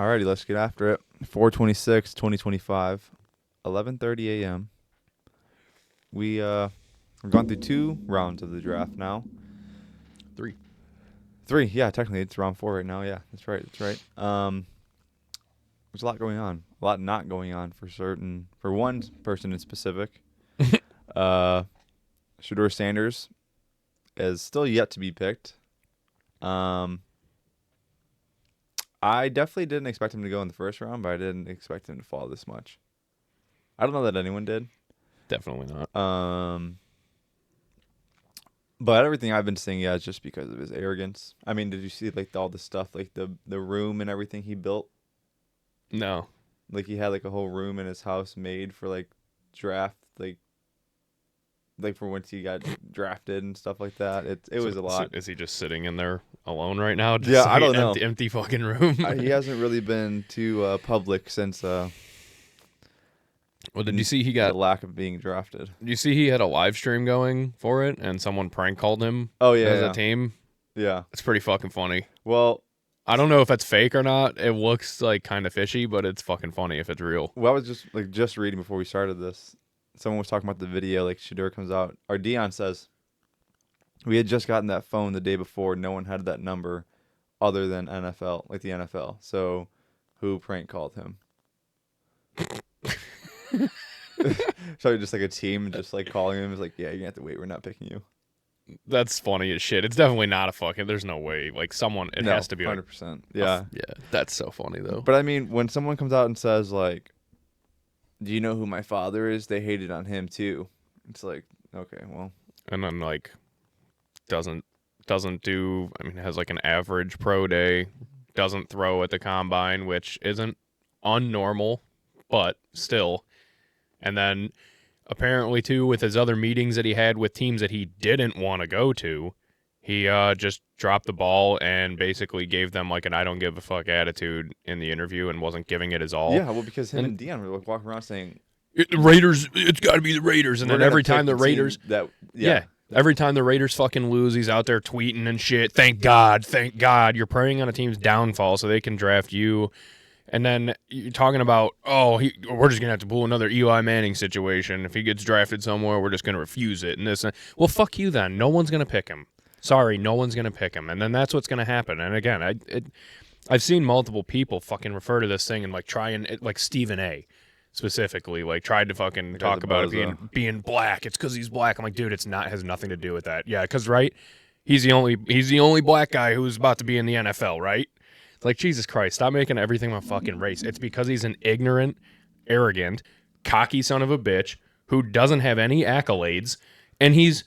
Alrighty, let's get after it. 4/26/2025, 11:30 a.m. We've gone through 2 rounds of the draft now. Three, yeah, technically it's round 4 right now. Yeah, that's right. There's a lot going on, a lot not going on for certain. For one person in specific, Shedeur Sanders is still yet to be picked. I definitely didn't expect him to go in the first round, but I didn't expect him to fall this much. I don't know that anyone did. Definitely not. But everything I've been seeing, yeah, is just because of his arrogance. I mean, did you see like all the stuff, like the room and everything he built? No. Like he had like a whole room in his house made for like draft, like for once he got drafted and stuff like that. It was a lot. So is he just sitting in there alone right now? Just Yeah, I don't know. Empty fucking room. He hasn't really been too public since. Well, did you see he got the lack of being drafted? Did you see he had a live stream going for it, and someone prank called him? Oh yeah, as a team. Yeah, it's pretty fucking funny. Well, I don't know if it's fake or not. It looks like kind of fishy, but it's fucking funny if it's real. Well, I was just reading before we started this. Someone was talking about the video. Like Shedeur comes out, or Dion says, we had just gotten that phone the day before. No one had that number, other than NFL, like the NFL. So, who prank called him? So just like a team, just like calling him is like, yeah, you're gonna have to wait. We're not picking you. That's funny as shit. It's definitely not a fucking. There's no way. Like someone, it has to be 100%. Like, yeah, yeah. That's so funny though. But I mean, when someone comes out and says like, "Do you know who my father is?" They hated on him too. It's like, okay, well, and then like doesn't do. I mean, has like an average pro day. Doesn't throw at the combine, which isn't unnormal, but still. And then apparently, too, with his other meetings that he had with teams that he didn't want to go to, he just dropped the ball and basically gave them like an I don't give a fuck attitude in the interview and wasn't giving it his all. Yeah, well, because him and Dion were like walking around saying, the Raiders, it's got to be the Raiders. And then every time the Raiders... Every time the Raiders fucking lose, he's out there tweeting and shit. Thank God. You're preying on a team's downfall so they can draft you. And then you're talking about, we're just going to have to pull another Eli Manning situation. If he gets drafted somewhere, we're just going to refuse it. And this, well, fuck you then. No one's going to pick him. Sorry, no one's going to pick him. And then that's what's going to happen. And again, I've seen multiple people fucking refer to this thing and like try and, like Stephen A. specifically, like tried to fucking talk about it being black. It's because he's black. I'm like, dude, it's not, has nothing to do with that. Yeah, because, right, he's the only black guy who's about to be in the NFL, right? Like, Jesus Christ, stop making everything a fucking race. It's because he's an ignorant, arrogant, cocky son of a bitch who doesn't have any accolades, and he's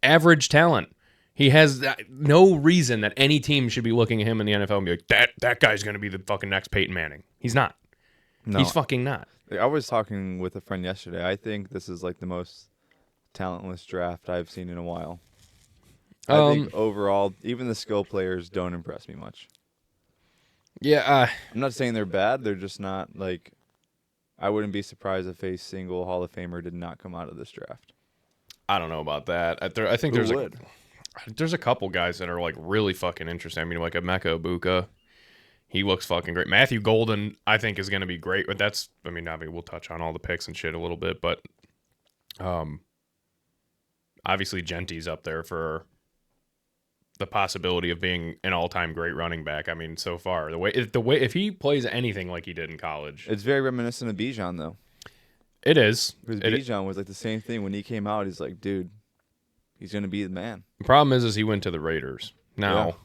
average talent. He has no reason that any team should be looking at him in the NFL and be like, that guy's going to be the fucking next Peyton Manning. He's not. No. He's fucking not. I was talking with a friend yesterday. I think this is like the most talentless draft I've seen in a while. I think overall, even the skill players don't impress me much. Yeah, I'm not saying they're bad. They're just not like. I wouldn't be surprised if a single Hall of Famer did not come out of this draft. I don't know about that. I think there's a couple guys that are like really fucking interesting. I mean, like Emeka Egbuka, he looks fucking great. Matthew Golden, I think, is going to be great. But that's, I mean, we'll touch on all the picks and shit a little bit, but obviously Genty's up there for the possibility of being an all-time great running back. I mean, so far, the way if he plays anything like he did in college, it's very reminiscent of Bijan, though. It is. Because Bijan was like the same thing when he came out. He's like, dude, he's gonna be the man. The problem is he went to the Raiders. Now,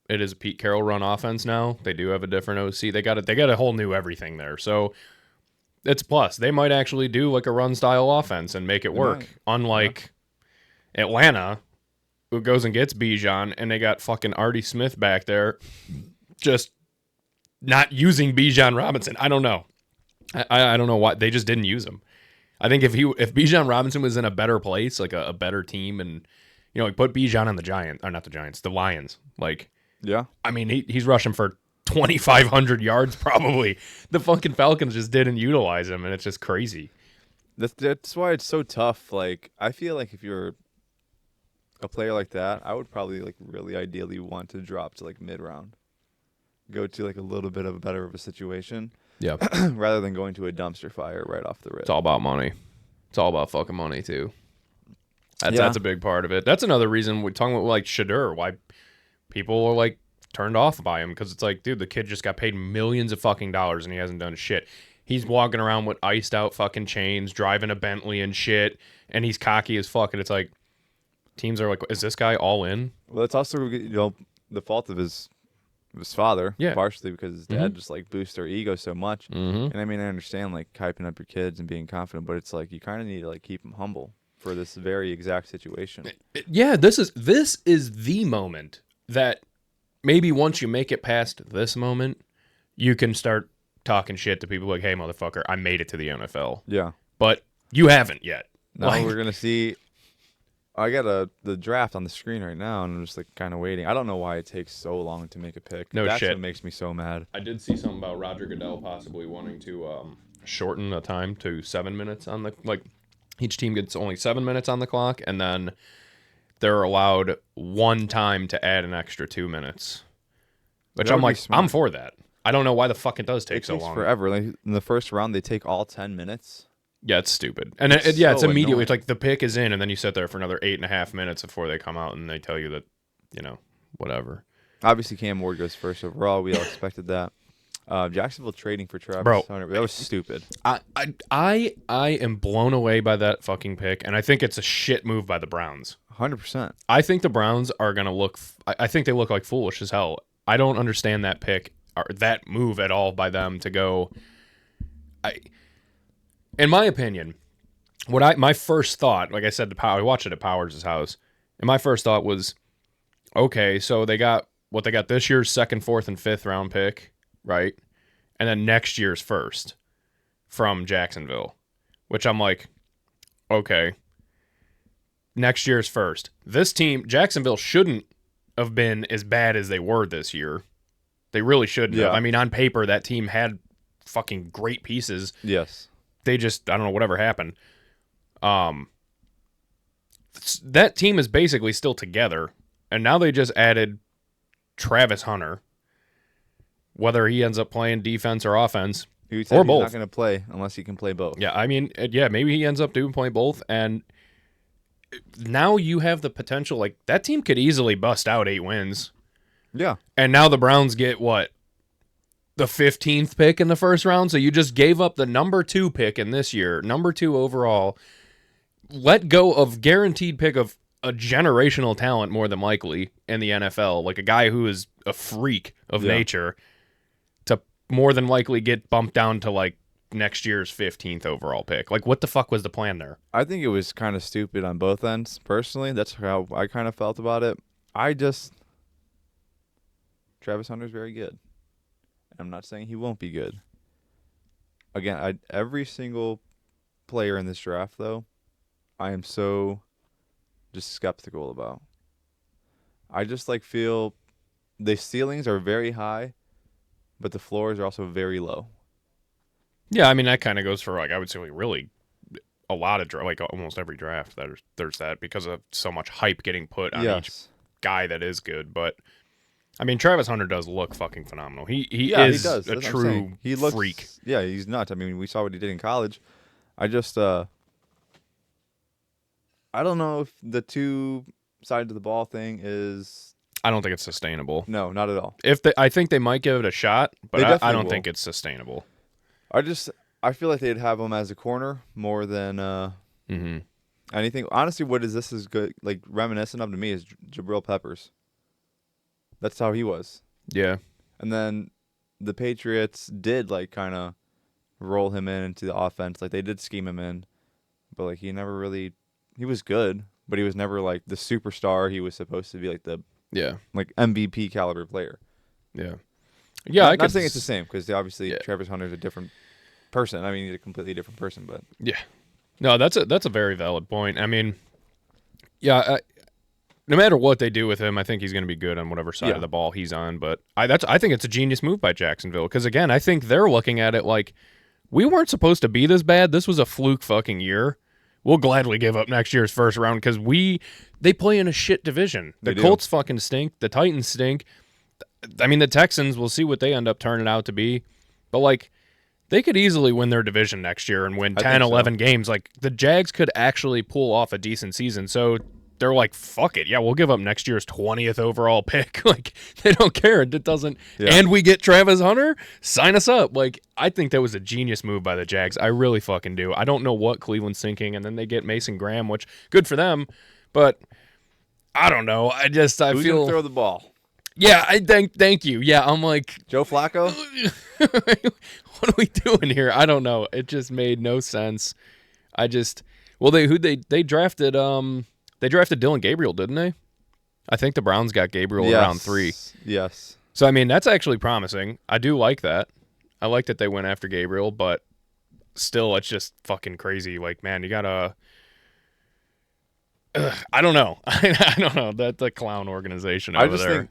It is a Pete Carroll run offense. Now they do have a different OC. They got a whole new everything there. So it's plus. They might actually do like a run style offense and make it work. Unlike Atlanta, who goes and gets Bijan, and they got fucking Artie Smith back there, just not using Bijan Robinson. I don't know. I don't know why they just didn't use him. I think if Bijan Robinson was in a better place, like a better team, and like put Bijan on the Lions. Like, yeah, I mean he's rushing for 2,500 yards probably. The fucking Falcons just didn't utilize him, and it's just crazy. That's why it's so tough. Like, I feel like if you're a player like that, I would probably like really ideally want to drop to like mid-round. go to like a little bit of a better of a situation. Yeah. Rather than going to a dumpster fire right off the rip. It's all about money. It's all about fucking money too. That's a big part of it. That's another reason we're talking about like Shedeur, why people are like turned off by him, because it's like, dude, the kid just got paid millions of fucking dollars and he hasn't done shit. He's walking around with iced out fucking chains, driving a Bentley and shit, and he's cocky as fuck. And it's like, teams are like, is this guy all in? Well, it's also, you know, the fault of his father, partially because his dad just like boosts their ego so much. And I mean, I understand like hyping up your kids and being confident, but it's like you kind of need to like keep them humble for this very exact situation. Yeah, this is the moment that maybe once you make it past this moment, you can start talking shit to people like, hey, motherfucker, I made it to the NFL. Yeah. But you haven't yet. Now we're going to see. I got the draft on the screen right now, and I'm just like kind of waiting. I don't know why it takes so long to make a pick. That's what makes me so mad. I did see something about Roger Goodell possibly wanting to shorten the time to 7 minutes on the, like, each team gets only 7 minutes on the clock, and then they're allowed one time to add an extra 2 minutes. Which I'm like, I'm for that. I don't know why the fuck it does take so long. It takes forever. Like in the first round, they take all 10 minutes. Yeah, it's stupid. And it's immediately. Annoying. It's like the pick is in, and then you sit there for another 8.5 minutes before they come out and they tell you that, you know, whatever. Obviously, Cam Ward goes first overall. We all expected that. Jacksonville trading for Travis Hunter. That was stupid. I am blown away by that fucking pick, and I think it's a shit move by the Browns. 100%. I think the Browns are going to look. I think they look like foolish as hell. I don't understand that pick or that move at all by them to go. In my opinion, my first thought, like I said, I watched it at Powers' house, and my first thought was, okay, so they got this year's second, fourth, and fifth round pick, right? And then next year's first from Jacksonville, which I'm like, okay, next year's first. This team, Jacksonville, shouldn't have been as bad as they were this year. They really shouldn't have. I mean, on paper, that team had fucking great pieces. Yes. They just, I don't know, whatever happened. That team is basically still together, and now they just added Travis Hunter. Whether he ends up playing defense or offense, or both. He's not going to play unless he can play both. Yeah, I mean, maybe he ends up playing both, and now you have the potential, like, that team could easily bust out 8 wins. Yeah. And now the Browns get, what, the 15th pick in the first round? So you just gave up the number 2 pick in this year, number 2 overall, let go of guaranteed pick of a generational talent more than likely in the NFL, like a guy who is a freak of nature, to more than likely get bumped down to like next year's 15th overall pick. Like, what the fuck was the plan there? I think it was kind of stupid on both ends, personally. That's how I kind of felt about it. Travis Hunter's very good. I'm not saying he won't be good. Again, every single player in this draft, though, I am so just skeptical about. I just feel the ceilings are very high, but the floors are also very low. Yeah, I mean, that kind of goes for, I would say, really a lot of, almost every draft. There's that because of so much hype getting put on each guy that is good. But, I mean, Travis Hunter does look fucking phenomenal. He is a true freak. Yeah, he's nuts. I mean, we saw what he did in college. I don't know if the two sides of the ball thing is... I don't think it's sustainable. No, not at all. I think they might give it a shot, but I don't think it's sustainable. I feel like they'd have him as a corner more than anything. Honestly, what this is good, reminiscent of to me is Jabril Peppers. That's how he was. Yeah. And then the Patriots did kind of roll him into the offense. They did scheme him in, but he never really. He was good, but he was never the superstar he was supposed to be, the MVP caliber player. Yeah. Yeah, not saying it's the same because obviously Travis Hunter's a different person. I mean, he's a completely different person, but yeah. No, that's a very valid point. I mean, yeah, no matter what they do with him, I think he's going to be good on whatever side of the ball he's on. But I think it's a genius move by Jacksonville because, again, I think they're looking at it like we weren't supposed to be this bad. This was a fluke fucking year. We'll gladly give up next year's first round because they play in a shit division. The Colts fucking stink. The Titans stink. I mean, the Texans, we'll see what they end up turning out to be. But, like, they could easily win their division next year and win 10, 11 games. Like, the Jags could actually pull off a decent season. So they're like, fuck it. Yeah, we'll give up next year's 20th overall pick. Like, they don't care. It doesn't. Yeah. And we get Travis Hunter? Sign us up. Like, I think that was a genius move by the Jags. I really fucking do. I don't know what Cleveland's thinking. And then they get Mason Graham, which, good for them. But I don't know. I Who's feel. Who's going to throw the ball? Yeah, thank you. Yeah, I'm like. Joe Flacco? What are we doing here? I don't know. It just made no sense. They drafted Dylan Gabriel, didn't they? I think the Browns got Gabriel around 3. Yes. So I mean, that's actually promising. I do like that. I like that they went after Gabriel, but still, it's just fucking crazy. Like, man, you gotta. I don't know. I don't know. That's a clown organization over there. Think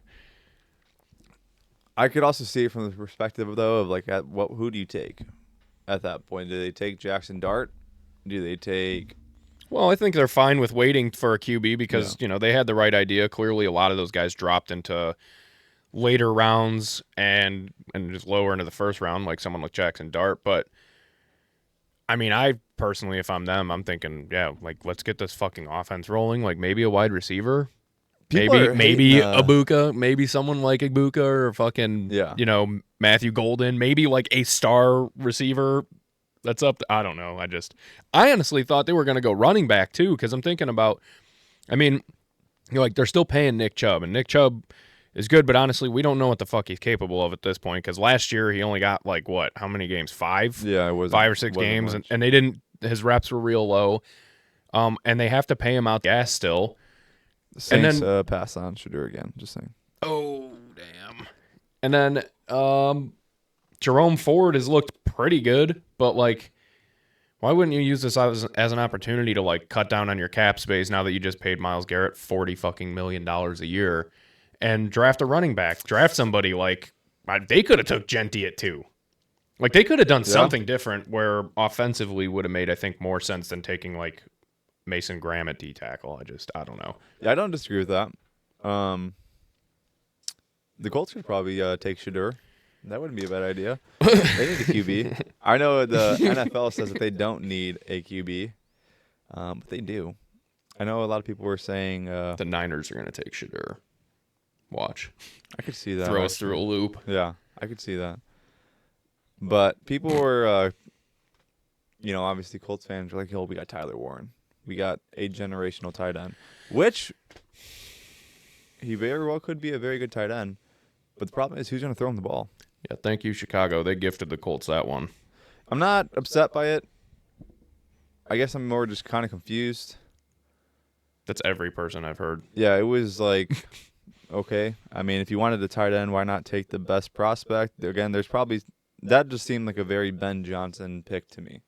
I could also see it from the perspective, though, of like, who do you take at that point? Do they take Jackson Dart? Do they take? Well, I think they're fine with waiting for a QB because they had the right idea. Clearly, a lot of those guys dropped into later rounds and just lower into the first round, like someone like Jackson Dart. But I mean, I personally, if I'm them, I'm thinking, yeah, like let's get this fucking offense rolling. Like maybe a wide receiver. Maybe Ibuka, maybe someone like Ibuka or fucking, Matthew Golden, maybe like a star receiver that's up. I don't know. I honestly thought they were going to go running back too, because I'm thinking about, I mean, they're still paying Nick Chubb, and Nick Chubb is good, but honestly, we don't know what the fuck he's capable of at this point, because last year he only got like, what, how many games? 5? Yeah, it was 5 or 6 games, and they didn't, his reps were real low, and they have to pay him out gas still. Saints pass on Shedeur again, just saying. Oh, damn. And then Jerome Ford has looked pretty good, but, like, why wouldn't you use this as an opportunity to, like, cut down on your cap space now that you just paid Myles Garrett $40 fucking million a year and draft a running back? Draft somebody like they could have took Genti at 2. Like, they could have done something different where offensively would have made, I think, more sense than taking, like, Mason Graham at D tackle. I don't know. Yeah, I don't disagree with that. The Colts could probably take Shedeur. That wouldn't be a bad idea. They need a QB. I know the NFL says that they don't need a QB, but they do. I know a lot of people were saying the Niners are going to take Shedeur. Watch. I could see that. Throw us through a loop. Yeah, I could see that. But people were, obviously Colts fans were like, we got Tyler Warren. We got a generational tight end, which he very well could be a very good tight end. But the problem is, who's going to throw him the ball? Yeah, thank you, Chicago. They gifted the Colts that one. I'm not upset by it. I guess I'm more just kind of confused. That's every person I've heard. Yeah, it was like, okay. I mean, if you wanted a tight end, why not take the best prospect? Again, that just seemed like a very Ben Johnson pick to me.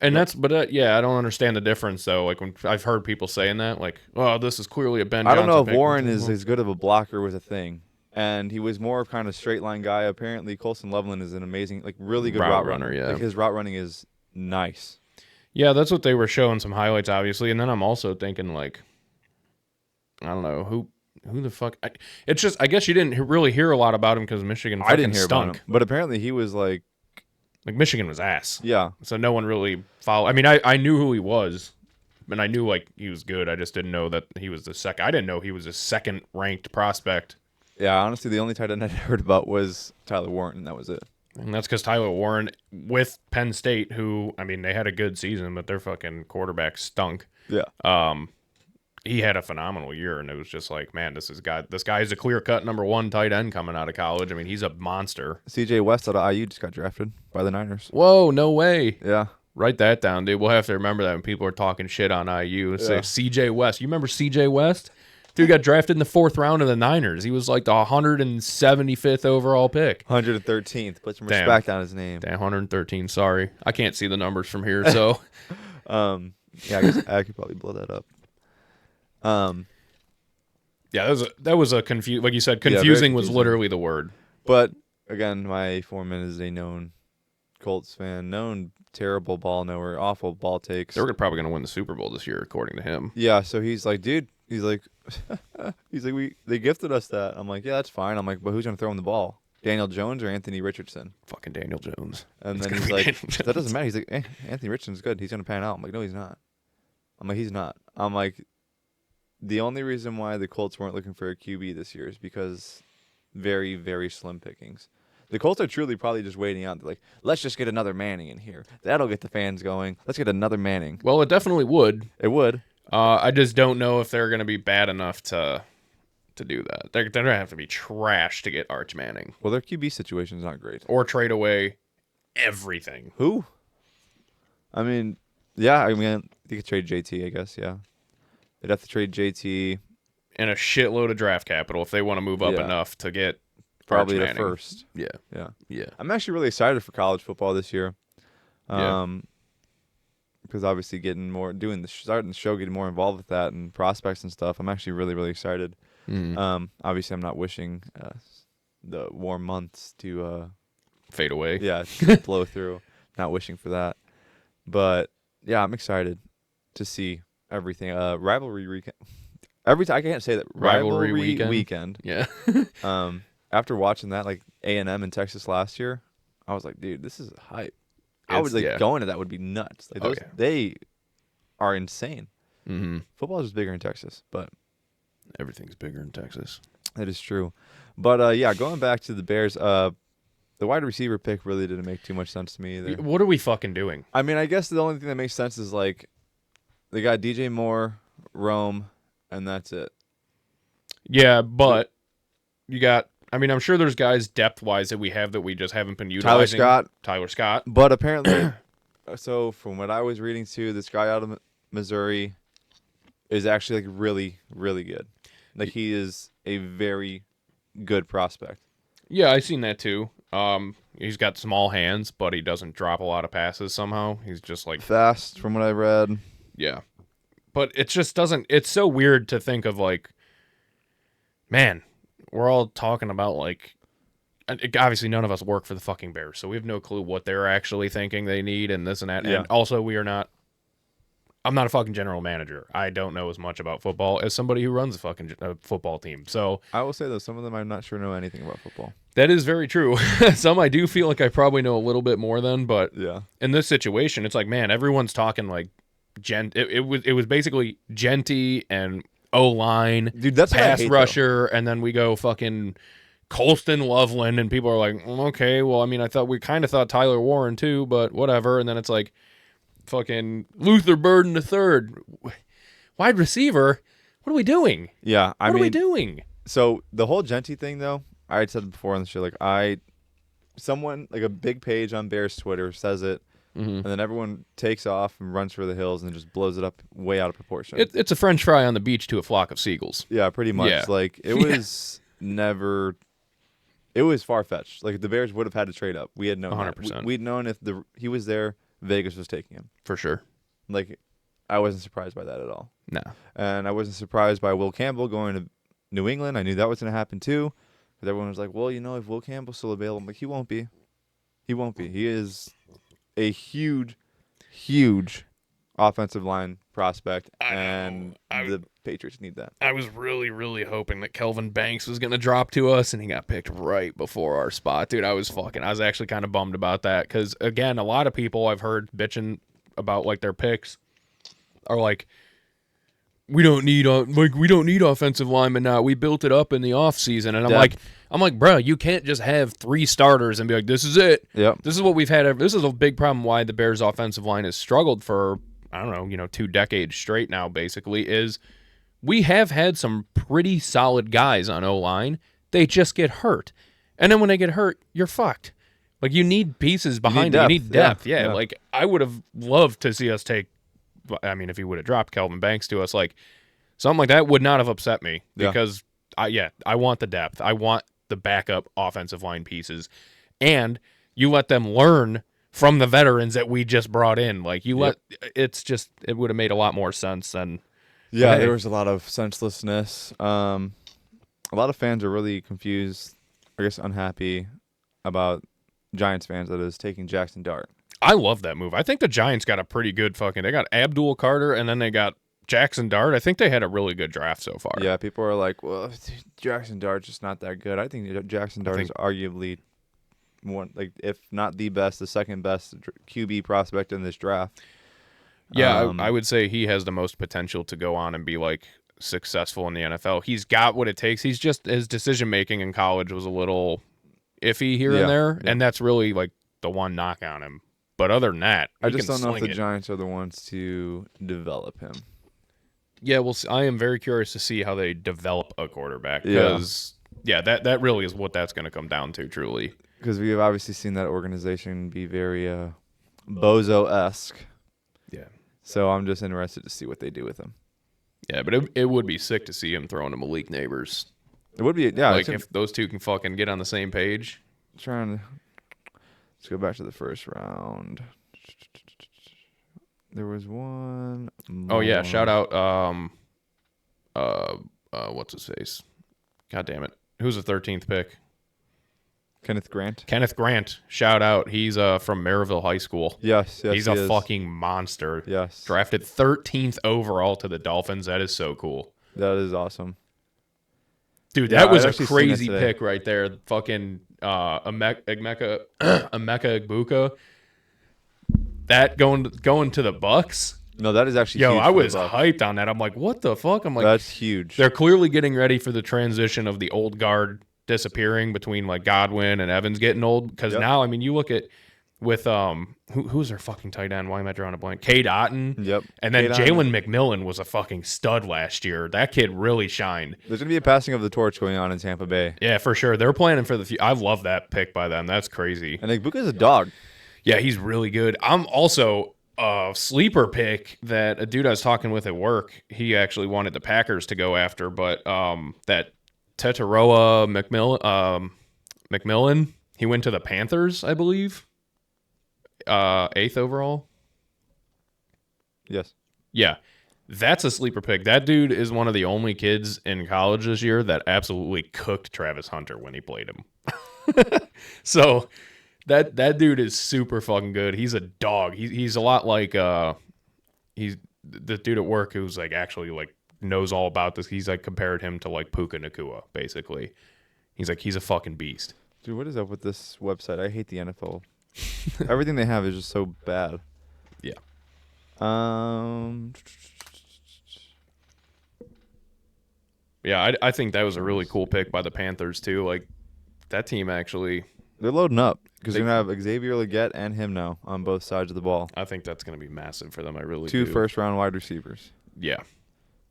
And I don't understand the difference, though. Like, when I've heard people saying that, like, oh, this is clearly a Ben Johnson I don't know if pick. Warren is as good of a blocker was a thing. And he was more of kind of straight line guy. Apparently, Colson Loveland is an amazing, like, really good route runner. Yeah. Like, his route running is nice. Yeah, that's what they were showing some highlights, obviously. And then I'm also thinking, like, I don't know, who the fuck? It's just, I guess you didn't really hear a lot about him because Michigan fucking I didn't hear stunk. about him. But apparently he was like Michigan was ass. Yeah. So no one really followed. I mean, I knew who he was, and I knew, like, he was good. I just didn't know that he was the second. I didn't know he was a second-ranked prospect. Yeah, honestly, the only tight end I heard about was Tyler Warren, and that was it. And that's because Tyler Warren with Penn State, who, I mean, they had a good season, but their fucking quarterback stunk. Yeah. He had a phenomenal year, and it was just like, man, this guy is a clear-cut number 1 tight end coming out of college. I mean, he's a monster. CJ West out of IU just got drafted by the Niners. Whoa, no way. Yeah. Write that down, dude. We'll have to remember that when people are talking shit on IU. Say CJ West. You remember CJ West? Dude got drafted in the 4th round of the Niners. He was like the 175th overall pick. 113th. Put some respect on his name. Damn, 113. Sorry. I can't see the numbers from here, so. Yeah, I guess I could probably blow that up. Yeah, that was a like you said, confusing was literally the word. But again, my foreman is a known Colts fan, known terrible ball knower, awful ball takes. They're probably going to win the Super Bowl this year, according to him. Yeah, so he's like, dude, he's like, they gifted us that. I'm like, yeah, that's fine. I'm like, but who's going to throw him the ball? Daniel Jones or Anthony Richardson? Fucking Daniel Jones. And then he's like, that doesn't matter. He's like, Anthony Richardson's good. He's going to pan out. I'm like, no, he's not. I'm like, he's not. I'm like, the only reason why the Colts weren't looking for a QB this year is because very, very slim pickings. The Colts are truly probably just waiting out. They're like, let's just get another Manning in here. That'll get the fans going. Let's get another Manning. Well, it definitely would. It would. I just don't know if they're going to be bad enough to do that. They're going to have to be trash to get Arch Manning. Well, their QB situation's not great. Or trade away everything. Who? I mean, yeah, I mean, you could trade JT, I guess, yeah. They'd have to trade JT. And a shitload of draft capital if they want to move up enough to get probably Arch the Manning. first. Yeah. I'm actually really excited for college football this year. Because obviously starting the show, getting more involved with that and prospects and stuff. I'm actually really, really excited. Obviously, I'm not wishing the warm months to fade away. Yeah, to blow through. Not wishing for that. But yeah, I'm excited to see everything. Rivalry weekend. Every time I can't say that. Rivalry weekend. Yeah. After watching that, like A&M in Texas last year, I was like, dude, this is hype. I would going to that would be nuts. Like they are insane. Football is just bigger in Texas, but everything's bigger in Texas. That is true. But yeah, going back to the Bears, the wide receiver pick really didn't make too much sense to me either. What are we fucking doing? I mean, I guess the only thing that makes sense is like they got DJ Moore, Rome, and that's it. Yeah, but you got. I mean, I'm sure there's guys depth-wise that we have that we just haven't been utilizing. Tyler Scott. But apparently, so from what I was reading too, this guy out of Missouri is actually like really, really good. Like he is a very good prospect. Yeah, I seen that too. He's got small hands, but he doesn't drop a lot of passes somehow. He's just like fast from what I read. Yeah. But it just doesn't. It's so weird to think of like, man. We're all talking about, like, obviously none of us work for the fucking Bears, so we have no clue what they're actually thinking they need and this and that. Yeah. And also, I'm not a fucking general manager. I don't know as much about football as somebody who runs a fucking football team. So I will say, though, some of them I'm not sure know anything about football. That is very true. Some I do feel like I probably know a little bit more than, but in this situation, it's like, man, everyone's talking like, it was basically Genty and O-line, dude, that's pass rusher, and then we go fucking Colston Loveland, and people are like, okay, well, I mean, we kind of thought Tyler Warren too, but whatever. And then it's like fucking Luther Burden III, wide receiver. What are we doing? Yeah, what are we doing? So the whole Genty thing, though, I had said before on the show, like someone like a big page on Bears Twitter says it. And then everyone takes off and runs for the hills and just blows it up way out of proportion. It's a French fry on the beach to a flock of seagulls. Yeah, pretty much. Yeah. Like, it was it was far-fetched. Like, the Bears would have had to trade up. We had known 100%. We'd known if he was there, Vegas was taking him. For sure. Like, I wasn't surprised by that at all. No. And I wasn't surprised by Will Campbell going to New England. I knew that was going to happen, too. But everyone was like, well, if Will Campbell's still available, I'm like, he won't be. He won't be. He is a huge, huge offensive line prospect, and the Patriots need that. I was really, really hoping that Kelvin Banks was going to drop to us, and he got picked right before our spot. Dude, I was actually kind of bummed about that, because, again, a lot of people I've heard bitching about, like, their picks are like, we don't need offensive linemen now. We built it up in the offseason. And I'm like, bro, you can't just have 3 starters and be like, this is it. Yep. This is what we've had. This is a big problem why the Bears offensive line has struggled for, I don't know, 2 decades straight now, basically, is we have had some pretty solid guys on O-line. They just get hurt. And then when they get hurt, you're fucked. Like, you need pieces behind you. You need depth. Yeah. Like, I would have loved to see us take, I mean, if he would have dropped Kelvin Banks to us, like, something like that would not have upset me because, I want the depth. I want the backup offensive line pieces. And you let them learn from the veterans that we just brought in. Like, it would have made a lot more sense than. Yeah, there was a lot of senselessness. A lot of fans are really confused, I guess unhappy about Giants fans, that is, taking Jackson Dart. I love that move. I think the Giants got a pretty good they got Abdul Carter, and then they got Jackson Dart. I think they had a really good draft so far. Yeah, people are like, well, Jackson Dart's just not that good. I think Jackson Dart is arguably one, like, if not the best, the second best QB prospect in this draft. Yeah, I would say he has the most potential to go on and be like successful in the NFL. He's got what it takes. He's just, his decision making in college was a little iffy here and there, and that's really like the one knock on him. But other than that, I just don't know if the Giants are the ones to develop him. Yeah, we'll see. I am very curious to see how they develop a quarterback because, that really is what that's going to come down to, truly. Because we have obviously seen that organization be very Bozo-esque. Yeah. So I'm just interested to see what they do with him. Yeah, but it would be sick to see him throwing to Malik Neighbors. It would be, yeah. Like if those two can fucking get on the same page. Let's go back to the first round. There was one more. Oh yeah, shout out what's his face? God damn it. Who's the 13th pick? Kenneth Grant. Kenneth Grant. Shout out. He's from Maryville High School. Yes, he's a fucking monster. Yes. Drafted 13th overall to the Dolphins. That is so cool. That is awesome. Dude, that was a crazy pick right there. Fucking Emeka Egbuka. That going to the Bucks. No, that is actually huge. Yo, I was hyped on that. I'm like, what the fuck? I'm like, that's huge. They're clearly getting ready for the transition of the old guard disappearing between like Godwin and Evans getting old. Because now, I mean, you look at with who's their fucking tight end? Why am I drawing a blank? Cade Otton. Yep. And then Jalen McMillan was a fucking stud last year. That kid really shined. There's gonna be a passing of the torch going on in Tampa Bay. Yeah, for sure. They're planning for the future. I love that pick by them. That's crazy. And Egbuka's a dog. Yeah, he's really good. I'm also a sleeper pick that a dude I was talking with at work, he actually wanted the Packers to go after, but that Tetaroa McMillan, he went to the Panthers, I believe. 8th overall. Yes. Yeah. That's a sleeper pick. That dude is one of the only kids in college this year that absolutely cooked Travis Hunter when he played him. So that dude is super fucking good. He's a dog. He's a lot like he's the dude at work who's like actually like knows all about this. He's like compared him to like Puka Nacua, basically. He's like, he's a fucking beast. Dude, what is up with this website? I hate the NFL. Everything they have is just so bad. Yeah. Yeah, I think that was a really cool pick by the Panthers too. Like that team actually, they're loading up because they're gonna have Xavier Legette and him now on both sides of the ball. I think that's gonna be massive for them. I really do. 2 first-round wide receivers. Yeah.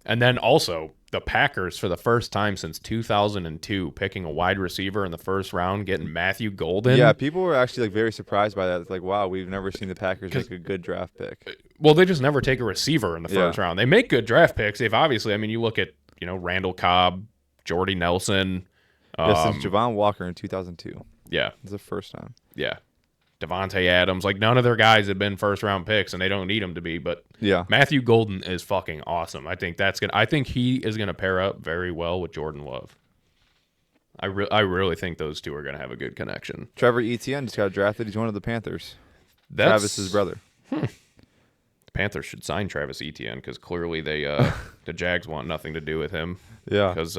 And then also the Packers, for the first time since 2002, picking a wide receiver in the first round, getting Matthew Golden. Yeah, people were actually like very surprised by that. It's like, wow, we've never seen the Packers make a good draft pick. Well, they just never take a receiver in the first round. They make good draft picks. They've obviously, I mean, you look at, Randall Cobb, Jordy Nelson. Since Javon Walker in 2002. Yeah. It's the first time. Yeah. Devontae Adams, like none of their guys have been first round picks, and they don't need them to be. But Matthew Golden is fucking awesome. I think he is gonna pair up very well with Jordan Love. I really think those two are gonna have a good connection. Trevor Etienne just got drafted. He's one of the Panthers. Travis's brother. The Panthers should sign Travis Etienne because clearly they the Jags want nothing to do with him. Yeah. Because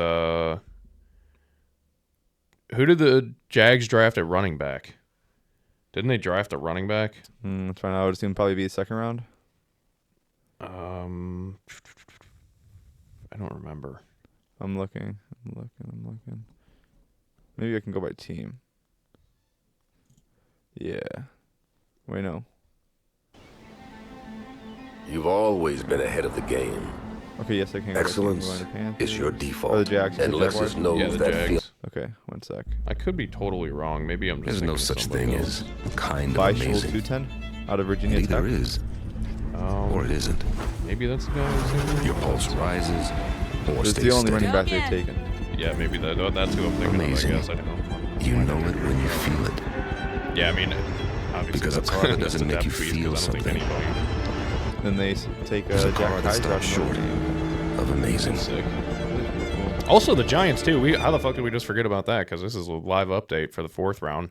who did the Jags draft at running back? Didn't they draft a running back? That's fine. I would assume probably be a second round. I don't remember. I'm looking. Maybe I can go by team. Yeah. Wait, no. You've always been ahead of the game. Okay, yes, I can. Excellence is your default. Oh, the Jags. And Lexus knows that. Okay, one sec. I could be totally wrong. Maybe I'm just. There's no such thing as kind of amazing. 210 out of Virginia Tech. Either is, or it isn't. Maybe that's the guy. Your pulse rises, or it's stays the only steady. running back they've taken. Yeah, maybe that's who I'm thinking amazing. of. I guess I don't know. You know it when you feel it. Yeah, I mean, obviously because a car that doesn't make you feel something. Then they take a car that stops short of amazing. Sick. Also, the Giants too. How the fuck did we just forget about that? Because this is a live update for the 4th round.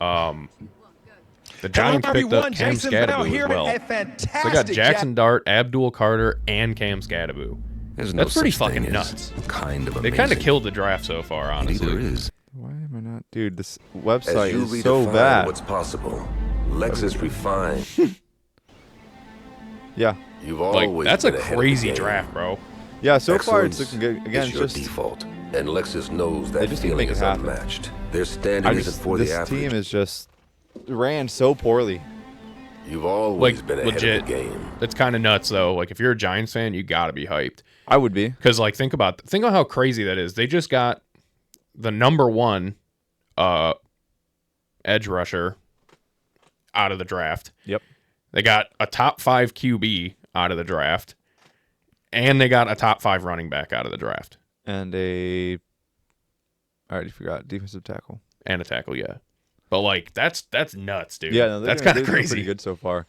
The Giants picked up Cam Scadaboo as well. So they got Jackson Dart, Abdul Carter, and Cam Scadaboo. That's pretty fucking nuts. Kind of amazing. They kind of killed the draft so far, honestly. It is. Why am I not? Dude, this website is so bad. What's possible? Lexus refined. Yeah. You've always that's a been ahead of the crazy game. draft, bro. Yeah, so far it's Excellence looking good. Again, is your just default, and Lexus knows that just need to feeling make it is happen. unmatched. Their standard isn't for the this average. team is just ran so poorly. You've always Like, been ahead legit. of the game. It's kind of nuts, though. Like, if you're a Giants fan, you got to be hyped. I would be. Because, like, think on how crazy that is. They just got the number 1 edge rusher out of the draft. Yep. They got a top 5 QB out of the draft. And they got a top 5 running back out of the draft. And I already forgot, defensive tackle. And a tackle, yeah. But, like, that's nuts, dude. Yeah, no, that's kind of they're crazy. pretty good so far.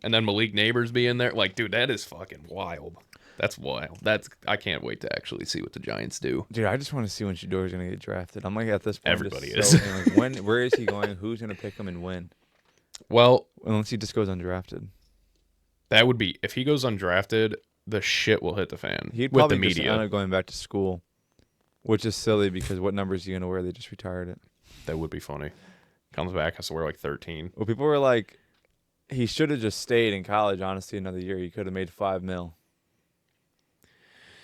And then Malik Neighbors being there. Like, dude, that is fucking wild. That's wild. I can't wait to actually see what the Giants do. Dude, I just want to see when Shador's going to get drafted. I'm like, at this point, Everybody just is. like, where is he going? Who's going to pick him and when? Well, Unless he just goes undrafted. that would be, if he goes undrafted, the shit will hit the fan He'd with probably the just media. end up going back to school, which is silly because what number is he going to wear? They just retired it. That would be funny. Comes back, has to wear like 13. Well, people were like, he should have just stayed in college, honestly, another year. He could have made $5 million.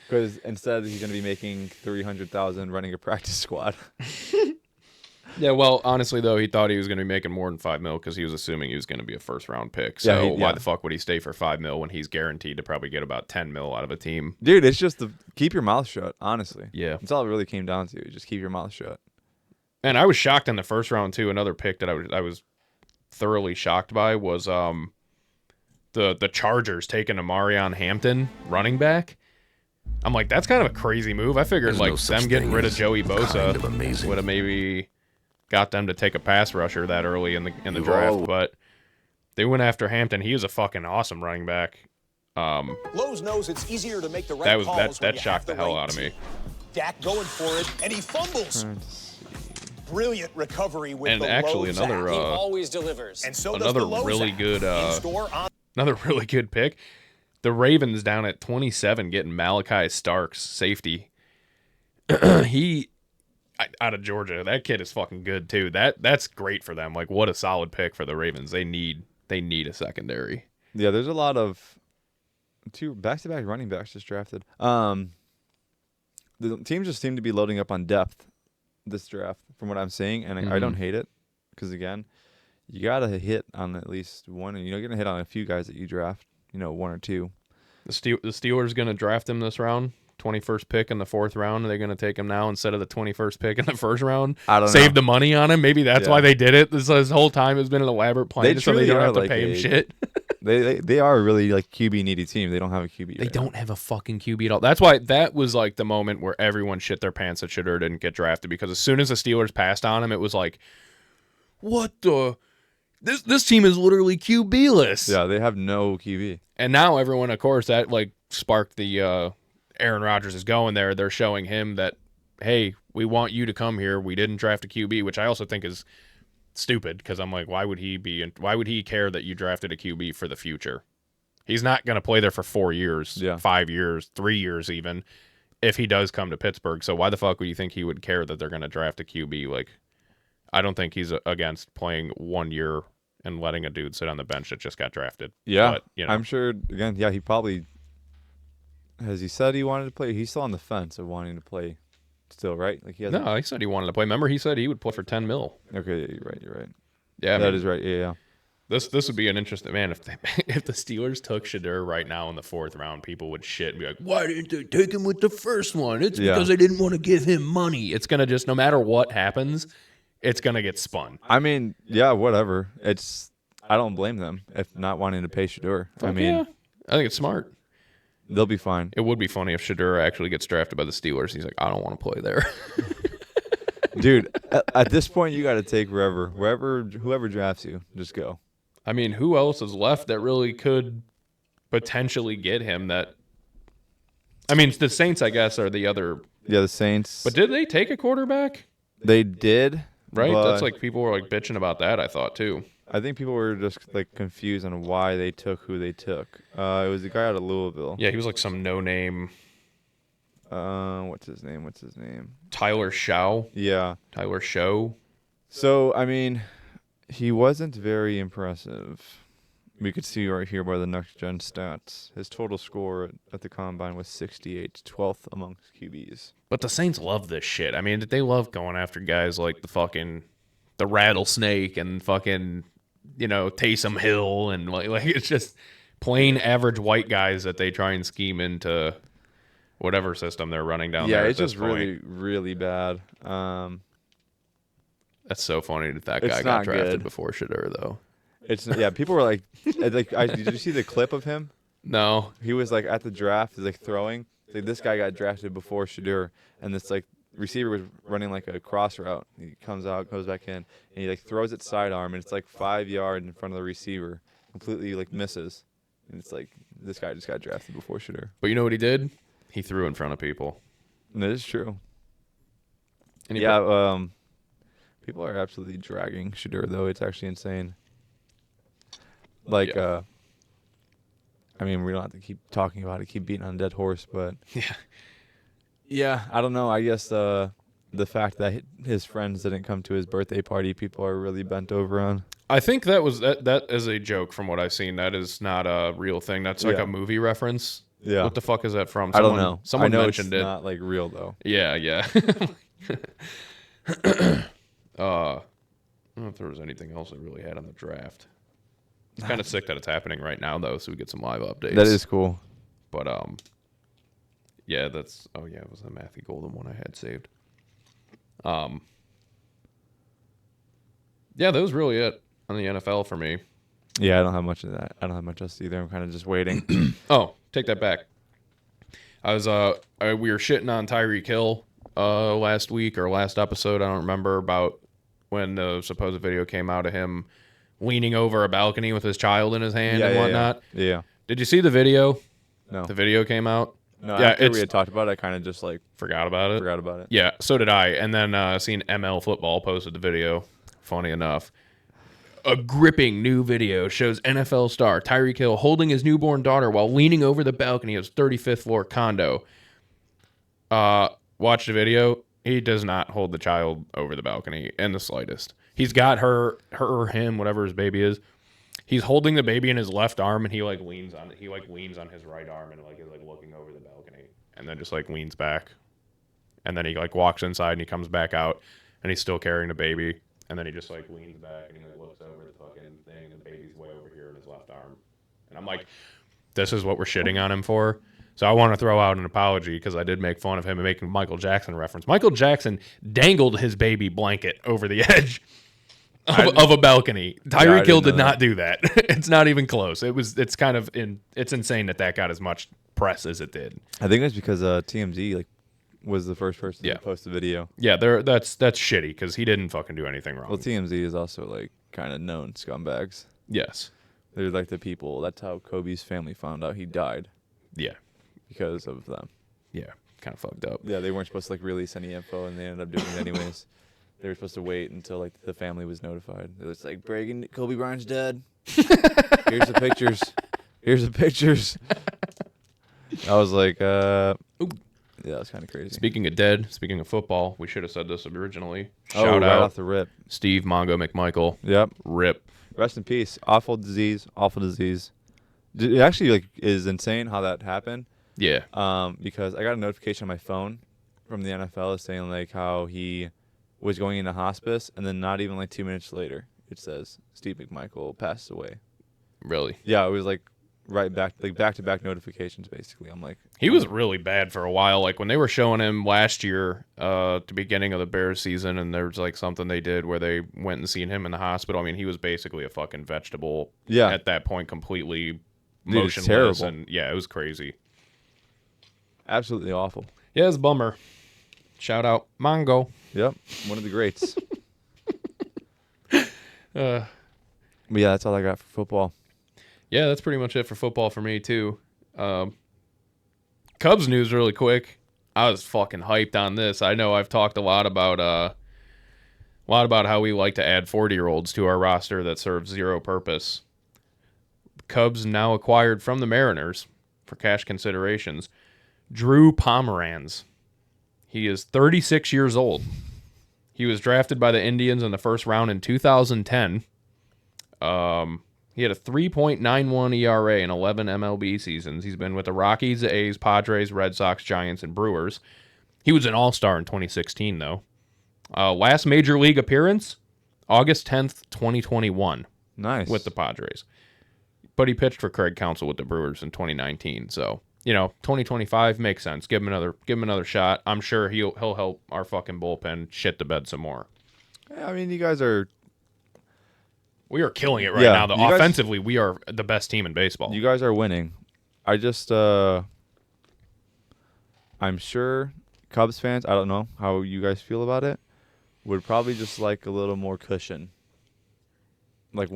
Because instead he's going to be making $300,000 running a practice squad. Yeah, well, honestly, though, he thought he was going to be making more than $5 million because he was assuming he was going to be a first-round pick. So why the fuck would he stay for $5 million when he's guaranteed to probably get about $10 million out of a team? Dude, it's just keep your mouth shut, honestly. Yeah. That's all it really came down to. Just keep your mouth shut. And I was shocked in the first round, too. Another pick that I was thoroughly shocked by was the Chargers taking a Marion Hampton running back. I'm like, that's kind of a crazy move. I figured, There's like, no such them getting thing rid of as Joey Bosa kind of amazing. would have maybe got them to take a pass rusher that early in the You've draft. all- But they went after Hampton. He was a fucking awesome running back. Lowe's knows it's easier to make the right calls when That you shocked have the hell right out of me. team. Dak going for it, and he fumbles. Brilliant recovery with And the actually Lowe's another app. He always delivers. And so does another the Lowe's really app. good In-store, on another really good pick. The Ravens down at 27 getting Malachi Starks, safety. He out of Georgia. That kid is fucking good too. That's great for them. Like, what a solid pick for the Ravens. They need a secondary. Yeah, there's a lot of two back-to-back running backs just drafted. The teams just seem to be loading up on depth this draft, from what I'm seeing, and I don't hate it because again, you gotta hit on at least one, and you're gonna hit on a few guys that you draft. One or two. The Steelers going to draft him this round. 21st pick in the 4th round. Are they going to take him now instead of the 21st pick in the 1st round? I don't Save know. the money on him. Maybe that's why they did it. This whole time has been an elaborate plan, so they don't have to pay him shit. They are really like QB needy team. They don't have a QB. They don't have a fucking QB at all. That's why that was like the moment where everyone shit their pants that Shedeur didn't get drafted, because as soon as the Steelers passed on him, it was like, what the? This team is literally QB-less. Yeah, they have no QB. And now everyone, of course, that like sparked the Aaron Rodgers is going there. They're showing him that, hey, we want you to come here. We didn't draft a QB, which I also think is stupid, because I'm like, why would he care that you drafted a QB for the future? He's not going to play there for 4 years, 5 years, 3 years even, if he does come to Pittsburgh. So why the fuck would you think he would care that they're going to draft a QB? Like, I don't think he's against playing 1 year and letting a dude sit on the bench that just got drafted. Yeah, but, I'm sure. Again, he probably has. He said he wanted to play. He's still on the fence of wanting to play. Still, right? Like he hasn't. No, he said he wanted to play. Remember, he said he would play for $10 million. Okay, yeah, you're right. Yeah, that is right. Yeah. This would be an interesting, man. If the Steelers took Shedeur right now in the 4th round, people would shit and be like, "Why didn't they take him with the first one?" It's because they didn't want to give him money. It's gonna just, no matter what happens, it's gonna get spun. I mean, yeah, whatever. I don't blame them if not wanting to pay Shedeur. I mean, I think it's smart. They'll be fine. It would be funny if Shedeur actually gets drafted by the Steelers. He's like, I don't want to play there. Dude, at this point, you got to take whoever drafts you, just go. I mean, who else is left that really could potentially get him? I mean, the Saints, I guess, are the other. Yeah, the Saints. But did they take a quarterback? They did, Right? But That's like people were like bitching about that, I thought too. I think people were just like confused on why they took who they took. It was the guy out of Louisville. Yeah, he was like some no-name. What's his name? Tyler Shaw. Yeah. Tyler Show. So, I mean, he wasn't very impressive. We could see right here by the next gen stats. His total score at the combine was 68, 12th amongst QBs. But the Saints love this shit. I mean, they love going after guys like the rattlesnake and fucking, Taysom Hill and like it's just plain average white guys that they try and scheme into whatever system they're running down there. Yeah, it's just really, really bad. That's so funny that guy got drafted before Shadur, though. People were like did you see the clip of him? No. He was like at the draft, he's like throwing. Like, this guy got drafted before Shadur, and this like receiver was running like a cross route. He comes out, goes back in, and he like throws it sidearm, and it's like 5 yards in front of the receiver, completely like misses, and it's like this guy just got drafted before Shadur. But you know what he did? He threw in front of people. That is true. And people are absolutely dragging Shadur though. It's actually insane. Like, I mean, we don't have to keep talking about it, keep beating on a dead horse, but yeah, I don't know. I guess the fact that his friends didn't come to his birthday party, people are really bent over on. I think that is a joke from what I've seen. That is not a real thing. That's like a movie reference. Yeah. What the fuck is that from? I don't know. Someone I know mentioned it's it. not like real though. Yeah. I don't know if there was anything else I really had on the draft. It's kind of sick that it's happening right now, though, so we get some live updates. That is cool. But, yeah, it was the Matthew Golden one I had saved. Yeah, that was really it on the NFL for me. Yeah, I don't have much of that. I don't have much else either. I'm kind of just waiting. Oh, take that back. We were shitting on Tyreek Hill last week or last episode. I don't remember, about when the supposed video came out of him leaning over a balcony with his child in his hand and whatnot. Yeah. Did you see the video? No. The video came out? No, after we had talked about it, I kind of just like forgot about it. it. Yeah, so did I. And then seen ML Football posted the video. Funny enough. A gripping new video shows NFL star Tyreek Hill holding his newborn daughter while leaning over the balcony of his 35th floor condo. Watch the video. He does not hold the child over the balcony in the slightest. He's got her or him, whatever his baby is. He's holding the baby in his left arm, and he like leans on it. He like leans on his right arm and like is like looking over the balcony, and then just like leans back. And then he like walks inside and he comes back out, and he's still carrying the baby. And then he just like leans back and he like looks over the fucking thing, and the baby's way over here in his left arm. And I'm like, this is what we're shitting on him for. So I want to throw out an apology because I did make fun of him and making Michael Jackson reference. Michael Jackson dangled his baby blanket over the edge of a balcony. Tyreek Hill did not do that. It's not even close. It's kind of it's insane that got as much press as it did. I think that's because TMZ was the first person to post the video. Yeah, that's shitty because he didn't fucking do anything wrong. Well, TMZ is also like kind of known scumbags. Yes. They're like the people. That's how Kobe's family found out he died. Yeah. Because of them. Yeah, kind of fucked up. Yeah, they weren't supposed to like release any info, and they ended up doing it anyways. They were supposed to wait until like the family was notified. It was like, Bragan, Kobe Bryant's dead. Here's the pictures. Here's the pictures. I was like, yeah, that was kind of crazy. Speaking of dead, speaking of football, we should have said this originally. Shout out off the rip, Steve Mongo McMichael. Yep, rip. Rest in peace. Awful disease. Awful disease. It actually like is insane how that happened. Yeah. Because I got a notification on my phone from the NFL saying like how he was going into hospice, and then not even like 2 minutes later, it says Steve McMichael passed away. Really? Yeah, it was like right back, like back-to-back notifications. Basically, I'm like, he was really bad for a while. Like when they were showing him last year, at the beginning of the Bears season, and there was like something they did where they went and seen him in the hospital. I mean, he was basically a fucking vegetable. Yeah. At that point, completely motionless. It's terrible. And yeah, it was crazy. Absolutely awful. Yeah, it's a bummer. Shout out Mongo. Yep, one of the greats. But yeah, that's all I got for football. Yeah, that's pretty much it for football for me too. Cubs news really quick. I was fucking hyped on this. I know I've talked a lot about A lot about how we like to add 40-year-olds to our roster that serve zero purpose. Cubs now acquired from the Mariners for cash considerations. Drew Pomeranz. He is 36 years old. He was drafted by the Indians in the first round in 2010. He had a 3.91 ERA in 11 MLB seasons. He's been with the Rockies, the A's, Padres, Red Sox, Giants, and Brewers. He was an all-star in 2016, though. Last major league appearance, August 10th, 2021. Nice. With the Padres. But he pitched for Craig Counsell with the Brewers in 2019. So, 2025 makes sense. Give him another shot. I'm sure he'll help our fucking bullpen shit the bed some more. Yeah, I mean, you guys are... We are killing it right now. Offensively, we are the best team in baseball. You guys are winning. I just, I'm sure Cubs fans, I don't know how you guys feel about it, would probably just like a little more cushion, like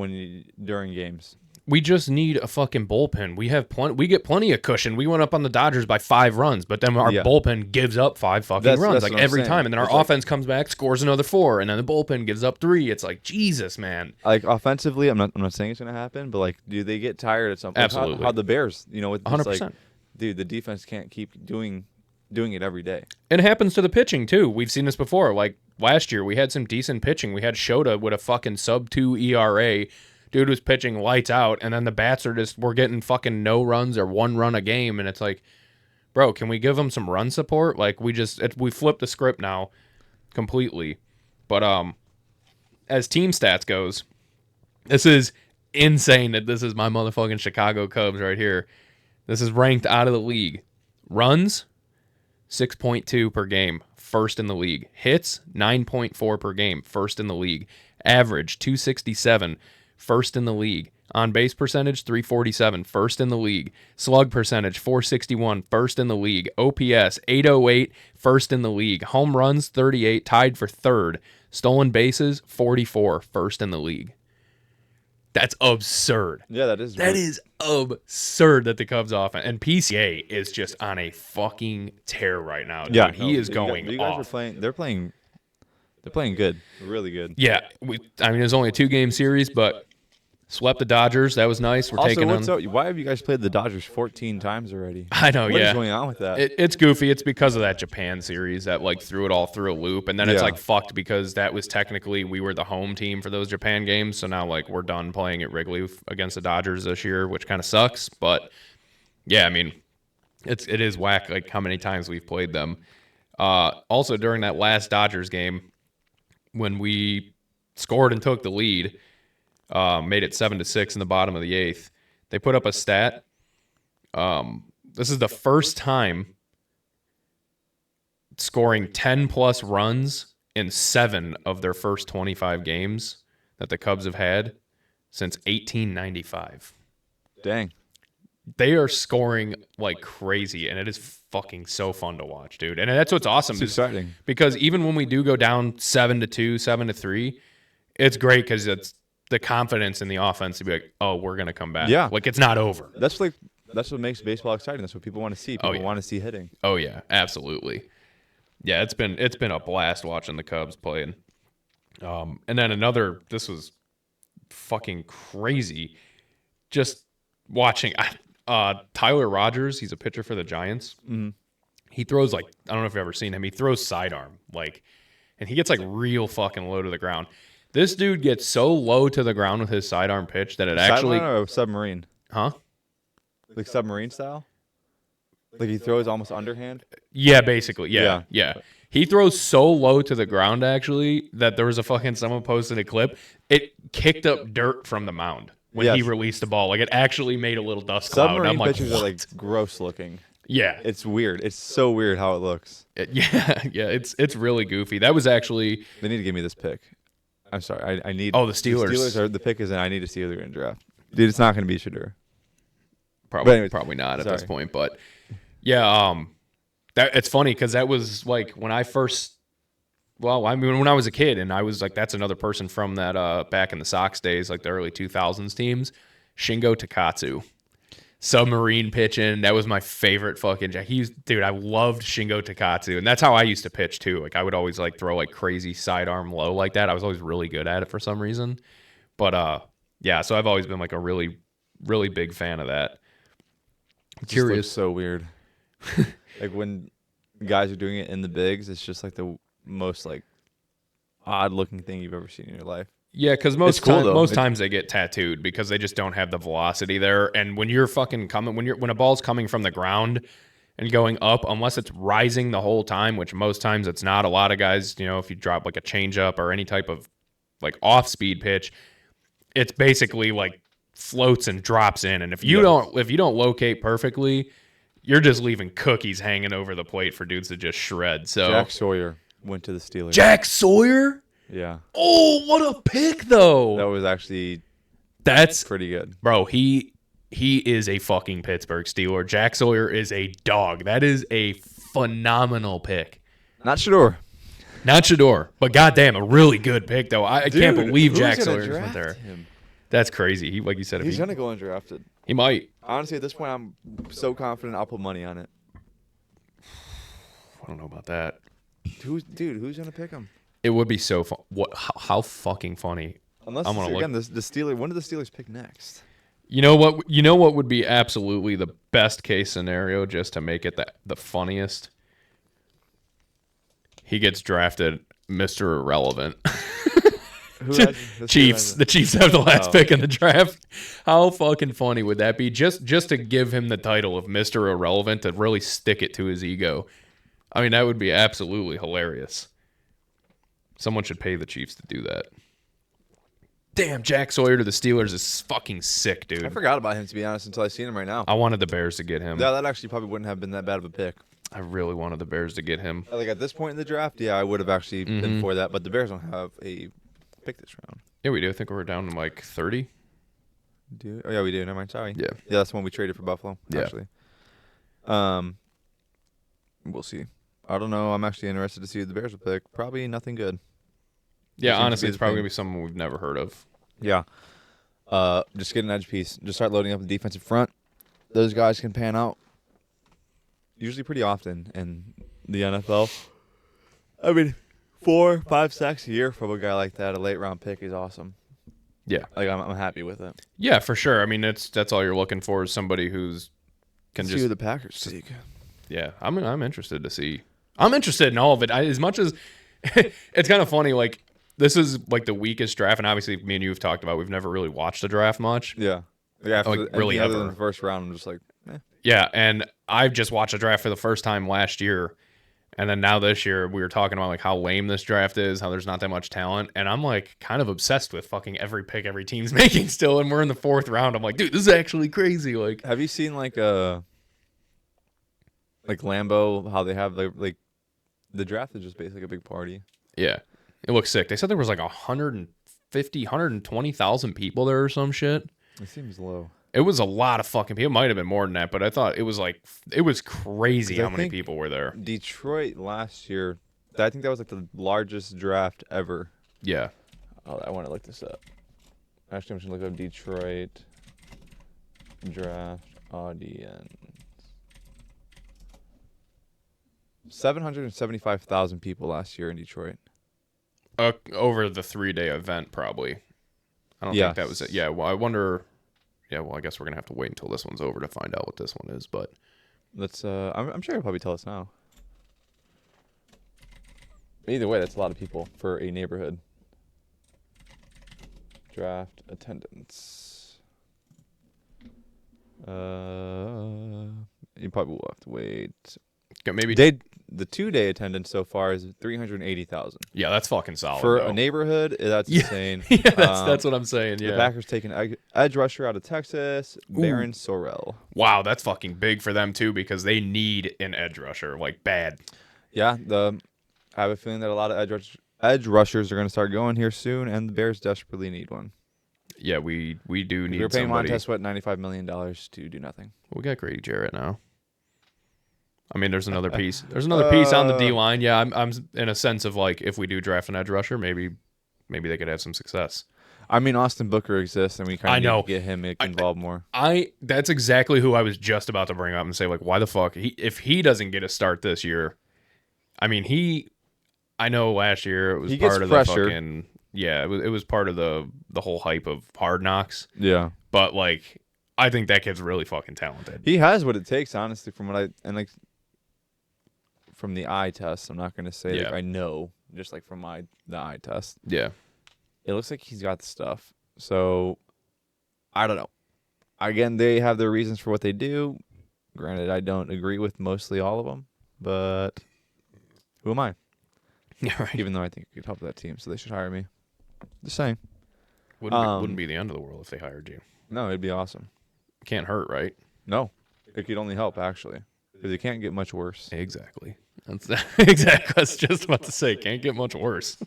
during games. We just need a fucking bullpen. We have we get plenty of cushion. We went up on the Dodgers by 5 runs, but then our bullpen gives up 5 fucking runs like every time, and then our offense comes back, scores another 4, and then the bullpen gives up 3. It's like, Jesus, man. Like offensively, I'm not saying it's gonna happen, but like, do they get tired at some point? Absolutely. How the Bears, with 100%. Like, dude, the defense can't keep doing it every day. And it happens to the pitching too. We've seen this before. Like last year, we had some decent pitching. We had Shota with a fucking sub-2 ERA. Dude was pitching lights out, and then the bats we're getting fucking no runs or 1 run a game, and it's like, bro, can we give them some run support? Like, we flipped the script now completely. But as team stats goes, this is insane that this is my motherfucking Chicago Cubs right here. This is ranked out of the league. Runs, 6.2 per game, first in the league. Hits, 9.4 per game, first in the league. Average, 267. First in the league. On base percentage, 347, first in the league. Slug percentage, 461, first in the league. OPS, 808, first in the league. Home runs, 38, tied for third. Stolen bases, 44, first in the league. That's absurd. Yeah, that is. That is absurd that the Cubs offense and PCA is just on a fucking tear right now. Dude. Yeah, he is going you off. Guys are playing. They're playing good, really good. Yeah, it was only a 2-game series, but swept the Dodgers. That was nice. We're taking on. Why have you guys played the Dodgers 14 times already? I know. What is going on with that? It's goofy. It's because of that Japan series that threw it all through a loop, and then it's fucked because that was technically we were the home team for those Japan games. So now we're done playing at Wrigley against the Dodgers this year, which kind of sucks. But yeah, I mean, it is whack how many times we've played them. Also during that last Dodgers game, when we scored and took the lead, made it 7-6 in the bottom of the 8th. They put up a stat. This is the first time scoring 10-plus runs in 7 of their first 25 games that the Cubs have had since 1895. Dang. They are scoring like crazy, and it is fucking so fun to watch, dude. And that's what's awesome. It's exciting. Because even when we do go down 7-2, 7-3, it's great because it's the confidence in the offense to be like, oh, we're going to come back. Yeah. It's not over. That's what makes baseball exciting. That's what people want to see. People want to see hitting. Oh, yeah, absolutely. Yeah, it's been a blast watching the Cubs playing. And then this was fucking crazy. Just watching Tyler Rogers, he's a pitcher for the Giants. Mm-hmm. He throws I don't know if you've ever seen him. He throws sidearm, and he gets real fucking low to the ground. This dude gets so low to the ground with his sidearm pitch that it actually... Sideline or submarine? Huh? Like submarine style? Like he throws almost underhand? Yeah, basically. Yeah. He throws so low to the ground, actually, that there was someone posted a clip. It kicked up dirt from the mound when he released the ball. It actually made a little dust cloud. Submarine I'm pitchers are gross looking. Yeah. It's weird. It's so weird how it looks. It's really goofy. That was actually... They need to give me this pick. I'm sorry. I need... Oh, the Steelers. The Steelers are the pick is in. I need to see who they're going to draft. Dude, it's not going to be Shedeur. Probably not at this point. But yeah, it's funny because that was when I first... Well, I mean, when I was a kid, and I was that's another person from that back in the Sox days, the early 2000s teams, Shingo Takatsu. submarine pitching. That was my favorite fucking Jack. Dude, I loved Shingo Takatsu, and that's how I used to pitch too. Like I would always like throw like crazy sidearm low like that. I was always really good at it for some reason. But yeah, so I've always been like a really, really big fan of that. I'm curious. So weird. Like when guys are doing it in the bigs, it's just like the most like odd looking thing you've ever seen in your life. Yeah, because most times they get tattooed because they just don't have the velocity there. And when you're fucking coming, when a ball's coming from the ground and going up, unless it's rising the whole time, which most times it's not. A lot of guys, you know, if you drop like a changeup or any type of like off speed pitch, it's basically like floats and drops in. And if you don't locate perfectly, you're just leaving cookies hanging over the plate for dudes to just shred. So Jack Sawyer went to the Steelers. Jack Sawyer? Yeah. Oh, what a pick though. That was actually pretty good. Bro, he is a fucking Pittsburgh Steeler. Jack Sawyer is a dog. That is a phenomenal pick. Not Shador, but goddamn, a really good pick though. I can't believe Jack Sawyer went there. That's crazy. He, like you said, he's gonna go undrafted. He might. Honestly, at this point, I'm so confident I'll put money on it. I don't know about that. Who's gonna pick him? It would be so fun. How fucking funny. Unless again, the Steelers. When do the Steelers pick next? You know what? You know what would be absolutely the best case scenario, just to make it the funniest. He gets drafted, Mr. Irrelevant. Chiefs. The Chiefs have the last pick in the draft. How fucking funny would that be? Just to give him the title of Mr. Irrelevant, to really stick it to his ego. I mean, that would be absolutely hilarious. Someone should pay the Chiefs to do that. Damn, Jack Sawyer to the Steelers is fucking sick, dude. I forgot about him, to be honest, until I seen him right now. I wanted the Bears to get him. Yeah, that actually probably wouldn't have been that bad of a pick. I really wanted the Bears to get him. Like at this point in the draft, yeah, I would have actually been for that. But the Bears don't have a pick this round. Yeah, we do. I think we're down to like 30. Oh yeah, we do. Never mind. Sorry. Yeah, that's when we traded for Buffalo. Yeah. Actually. We'll see. I don't know. I'm actually interested to see who the Bears will pick. Probably nothing good. Yeah, honestly, it's probably going to be someone we've never heard of. Yeah. Just get an edge piece. Just start loading up the defensive front. Those guys can pan out usually pretty often in the NFL. I mean, 4-5 sacks a year from a guy like that, a late round pick, is awesome. Yeah. Like I'm happy with it. Yeah, for sure. I mean, that's all you're looking for, is somebody who's can see who the Packers seek. Yeah, I'm interested to see. I'm interested in all of it. As much as it's kind of funny, like this is like the weakest draft, and obviously me and you have talked about we've never really watched the draft much. Yeah, like really ever. Other than the first round, I'm just like, eh. Yeah, and I've just watched the draft for the first time last year, and then now this year we were talking about like how lame this draft is, how there's not that much talent, and I'm like kind of obsessed with fucking every pick every team's making still, and we're in the 4th round. I'm like, dude, this is actually crazy. Like, have you seen like Lambeau, how they have like the draft is just basically a big party. Yeah, it looks sick. They said there was like 120,000 people there or some shit. It seems low. It was a lot of fucking people. It might have been more than that, but I thought it was crazy how many people were there. Detroit last year, I think that was like the largest draft ever. Yeah. Oh, I want to look this up. Actually, I'm just going to look up Detroit draft audience. 775,000 people last year in Detroit. Over the 3-day event, probably. I don't think that was it. Yeah, well, I wonder. Yeah, well, I guess we're going to have to wait until this one's over to find out what this one is, but let's. I'm sure he'll probably tell us now. Either way, that's a lot of people for a neighborhood. Draft attendance. You probably will have to wait. Maybe the 2-day attendance so far is 380,000. Yeah, that's fucking solid for though. A neighborhood. That's insane. Yeah, that's what I'm saying. Yeah, the Packers taking edge rusher out of Texas, Baron Sorrell. Wow, that's fucking big for them too, because they need an edge rusher like bad. Yeah, I have a feeling that a lot of edge rushers are going to start going here soon, and the Bears desperately need one. Yeah, we do need. We're paying somebody. Montez Sweat $95 million to do nothing. We got Grady Jarrett now. I mean, there's another piece. There's another piece on the D line. Yeah, I'm in a sense of like, if we do draft an edge rusher, maybe they could have some success. I mean, Austin Booker exists, and we kind of need to get him involved more. That's exactly who I was just about to bring up and say, like, why the fuck? If he doesn't get a start this year, I mean, I know last year it was part of pressure. The fucking, it was part of the whole hype of Hard Knocks. Yeah. But, like, I think that kid's really fucking talented. He has what it takes, honestly, from the eye test. I'm not going to say I know, just like from the eye test. Yeah. It looks like he's got the stuff. So, I don't know. Again, they have their reasons for what they do. Granted, I don't agree with mostly all of them, but who am I? Yeah, right. Even though I think I could help that team, so they should hire me. Just saying. Wouldn't be the end of the world if they hired you. No, it'd be awesome. Can't hurt, right? No. It could only help, actually. Because it can't get much worse. Exactly. Exactly. I was just about to say, can't get much worse.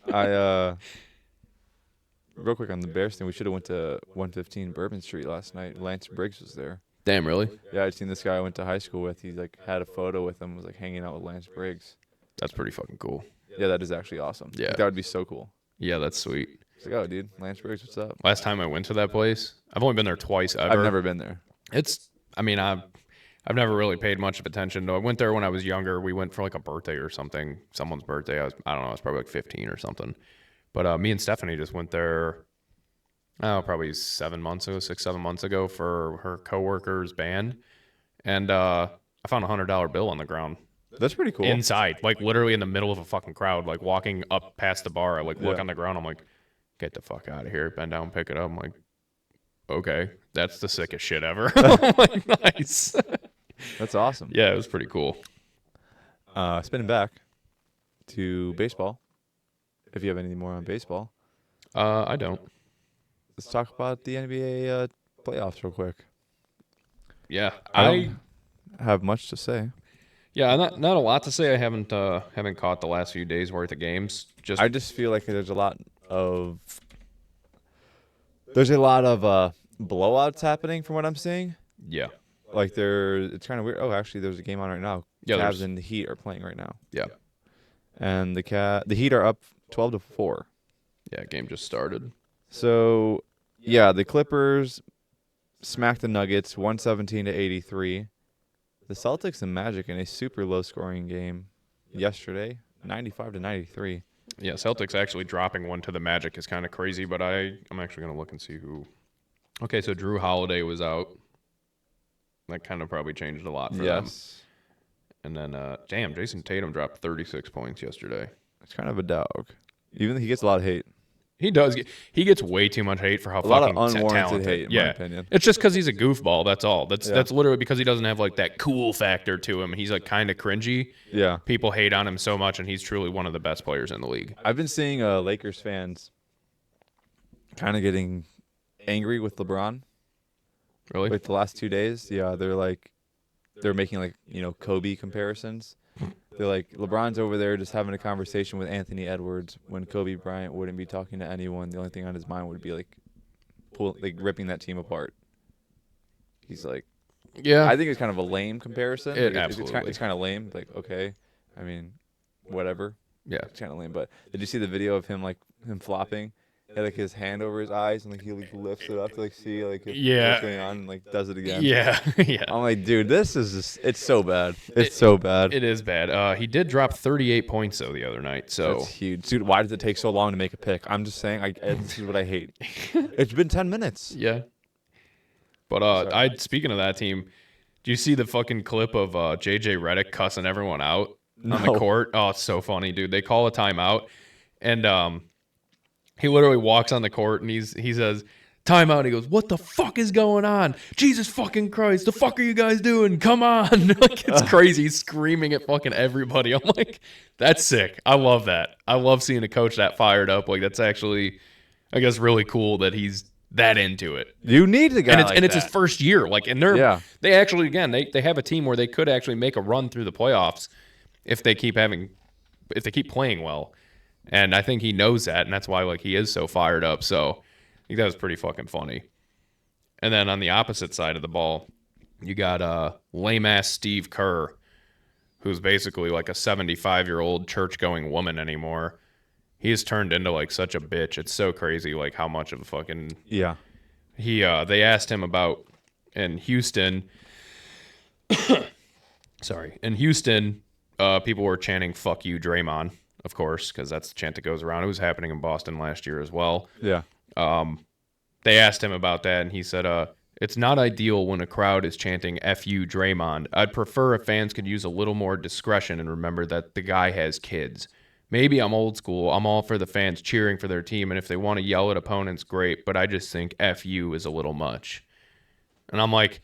Real quick on the Bears thing, we should have went to 115 Bourbon Street last night. Lance Briggs was there. Damn, really? Yeah, I'd seen this guy I went to high school with. He had a photo with him, was like hanging out with Lance Briggs. That's pretty fucking cool. Yeah, that is actually awesome. Yeah. That would be so cool. Yeah, that's sweet. It's like, oh, dude, Lance Briggs, what's up? Last time I went to that place, I've only been there twice ever. I've never been there. I've never really paid much of attention. I went there when I was younger. We went for like a birthday or something, someone's birthday. I don't know, I was probably like 15 or something. But me and Stephanie just went there, probably 7 months ago, 6-7 months ago for her coworker's band. And I found $100 bill on the ground. That's pretty cool. Inside, like literally in the middle of a fucking crowd, like walking up past the bar. I look on the ground. I'm like, get the fuck out of here. Bend down, pick it up. I'm like, okay, that's the sickest shit ever. I'm like, nice. That's awesome. Yeah, it was pretty cool. Spinning back to baseball. If you have anything more on baseball. I don't. Let's talk about the NBA playoffs real quick. Yeah, I don't have much to say. Yeah, not a lot to say. I haven't caught the last few days worth of games. I just feel like there's a lot of blowouts happening from what I'm seeing. Yeah. Like it's kind of weird. Oh, actually, there's a game on right now. Yeah, Cavs and the Heat are playing right now. Yeah. And the Heat are up 12-4. Yeah, game just started. So, yeah, the Clippers smacked the Nuggets 117-83. The Celtics and Magic in a super low-scoring game yesterday, 95-93. Yeah, Celtics actually dropping one to the Magic is kind of crazy, but I'm actually going to look and see who. Okay, so Drew Holiday was out. That kind of probably changed a lot for them. And then, Jason Tatum dropped 36 points yesterday. It's kind of a dog. Even though he gets a lot of hate. He does. He gets way too much hate for how fucking talented. A lot of unwarranted hate, in my opinion. It's just because he's a goofball. That's all. That's literally because he doesn't have like that cool factor to him. He's like kind of cringy. Yeah. People hate on him so much, and he's truly one of the best players in the league. I've been seeing Lakers fans kind of getting angry with LeBron. Really? Like the last 2 days. Yeah, they're making like, Kobe comparisons. They're like, LeBron's over there just having a conversation with Anthony Edwards when Kobe Bryant wouldn't be talking to anyone. The only thing on his mind would be like ripping that team apart. He's like, yeah. I think it's kind of a lame comparison. Absolutely. It's kind of lame. Like, okay, I mean, whatever. Yeah. It's kind of lame. But did you see the video of him flopping? He had his hand over his eyes and he lifts it up to see what's going on and does it again. Yeah. Yeah. I'm like, dude, this is it's so bad. It's so bad. It is bad. He did drop 38 points though the other night. So that's huge. Dude, why does it take so long to make a pick? I'm just saying this is what I hate. It's been 10 minutes. Yeah. But speaking of that team, do you see the fucking clip of JJ Redick cussing everyone out on the court? Oh, it's so funny, dude. They call a timeout and he literally walks on the court and he says, timeout. He goes, what the fuck is going on? Jesus fucking Christ. The fuck are you guys doing? Come on. Like, it's crazy. He's screaming at fucking everybody. I'm like, that's sick. I love that. I love seeing a coach that fired up. Like, that's actually, I guess, really cool that he's that into it. You need the guy and it's his first year. Like, and they actually, again, they have a team where they could actually make a run through the playoffs if they keep playing well. And I think he knows that, and that's why he is so fired up. So I think that was pretty fucking funny. And then on the opposite side of the ball, you got lame-ass Steve Kerr, who's basically like a 75-year-old church-going woman anymore. he has turned into like such a bitch. It's so crazy, like how much of a fucking they asked him about in Houston. Sorry, in Houston, people were chanting "fuck you, Draymond," of course, because that's the chant that goes around. It was happening in Boston last year as well. Yeah. They asked him about that, and he said, "It's not ideal when a crowd is chanting F you, Draymond. I'd prefer if fans could use a little more discretion and remember that the guy has kids. Maybe I'm old school. I'm all for the fans cheering for their team, and if they want to yell at opponents, great, but I just think F you is a little much." And I'm like,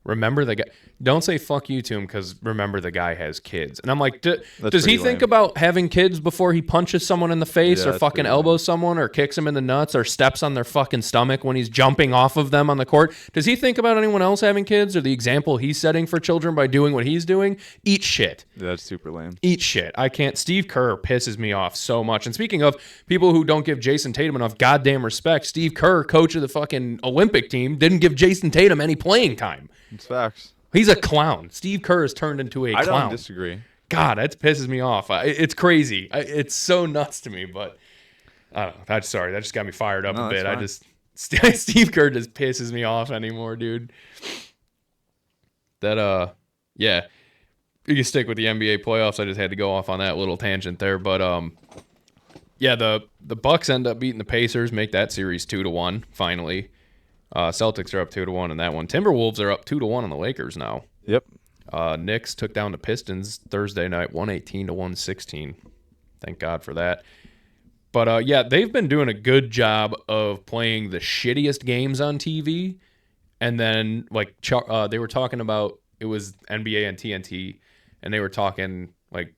remember the guy. Don't say fuck you to him because remember the guy has kids. And I'm like, does he think about having kids before he punches someone in the face or fucking elbows someone or kicks him in the nuts or steps on their fucking stomach when he's jumping off of them on the court? Does he think about anyone else having kids or the example he's setting for children by doing what he's doing? Eat shit. Yeah, that's super lame. Eat shit. I can't. Steve Kerr pisses me off so much. And speaking of people who don't give Jason Tatum enough goddamn respect, Steve Kerr, coach of the fucking Olympic team, didn't give Jason Tatum any playing time. It's facts. He's a clown. Steve Kerr has turned into a clown. I don't disagree. God, that pisses me off. It's crazy. It's so nuts to me, but I don't know. That's sorry. That just got me fired up a bit. I just Steve Kerr just pisses me off anymore, dude. That yeah. You can stick with the NBA playoffs. I just had to go off on that little tangent there, but yeah, the Bucks end up beating the Pacers, make that series 2-1 finally. Celtics are up 2-1 in that one. Timberwolves are up 2-1 on the Lakers now. Yep. Knicks took down the Pistons Thursday night, 118-116. Thank God for that. But yeah, they've been doing a good job of playing the shittiest games on TV. And then like they were talking about, it was NBA and TNT, and they were talking like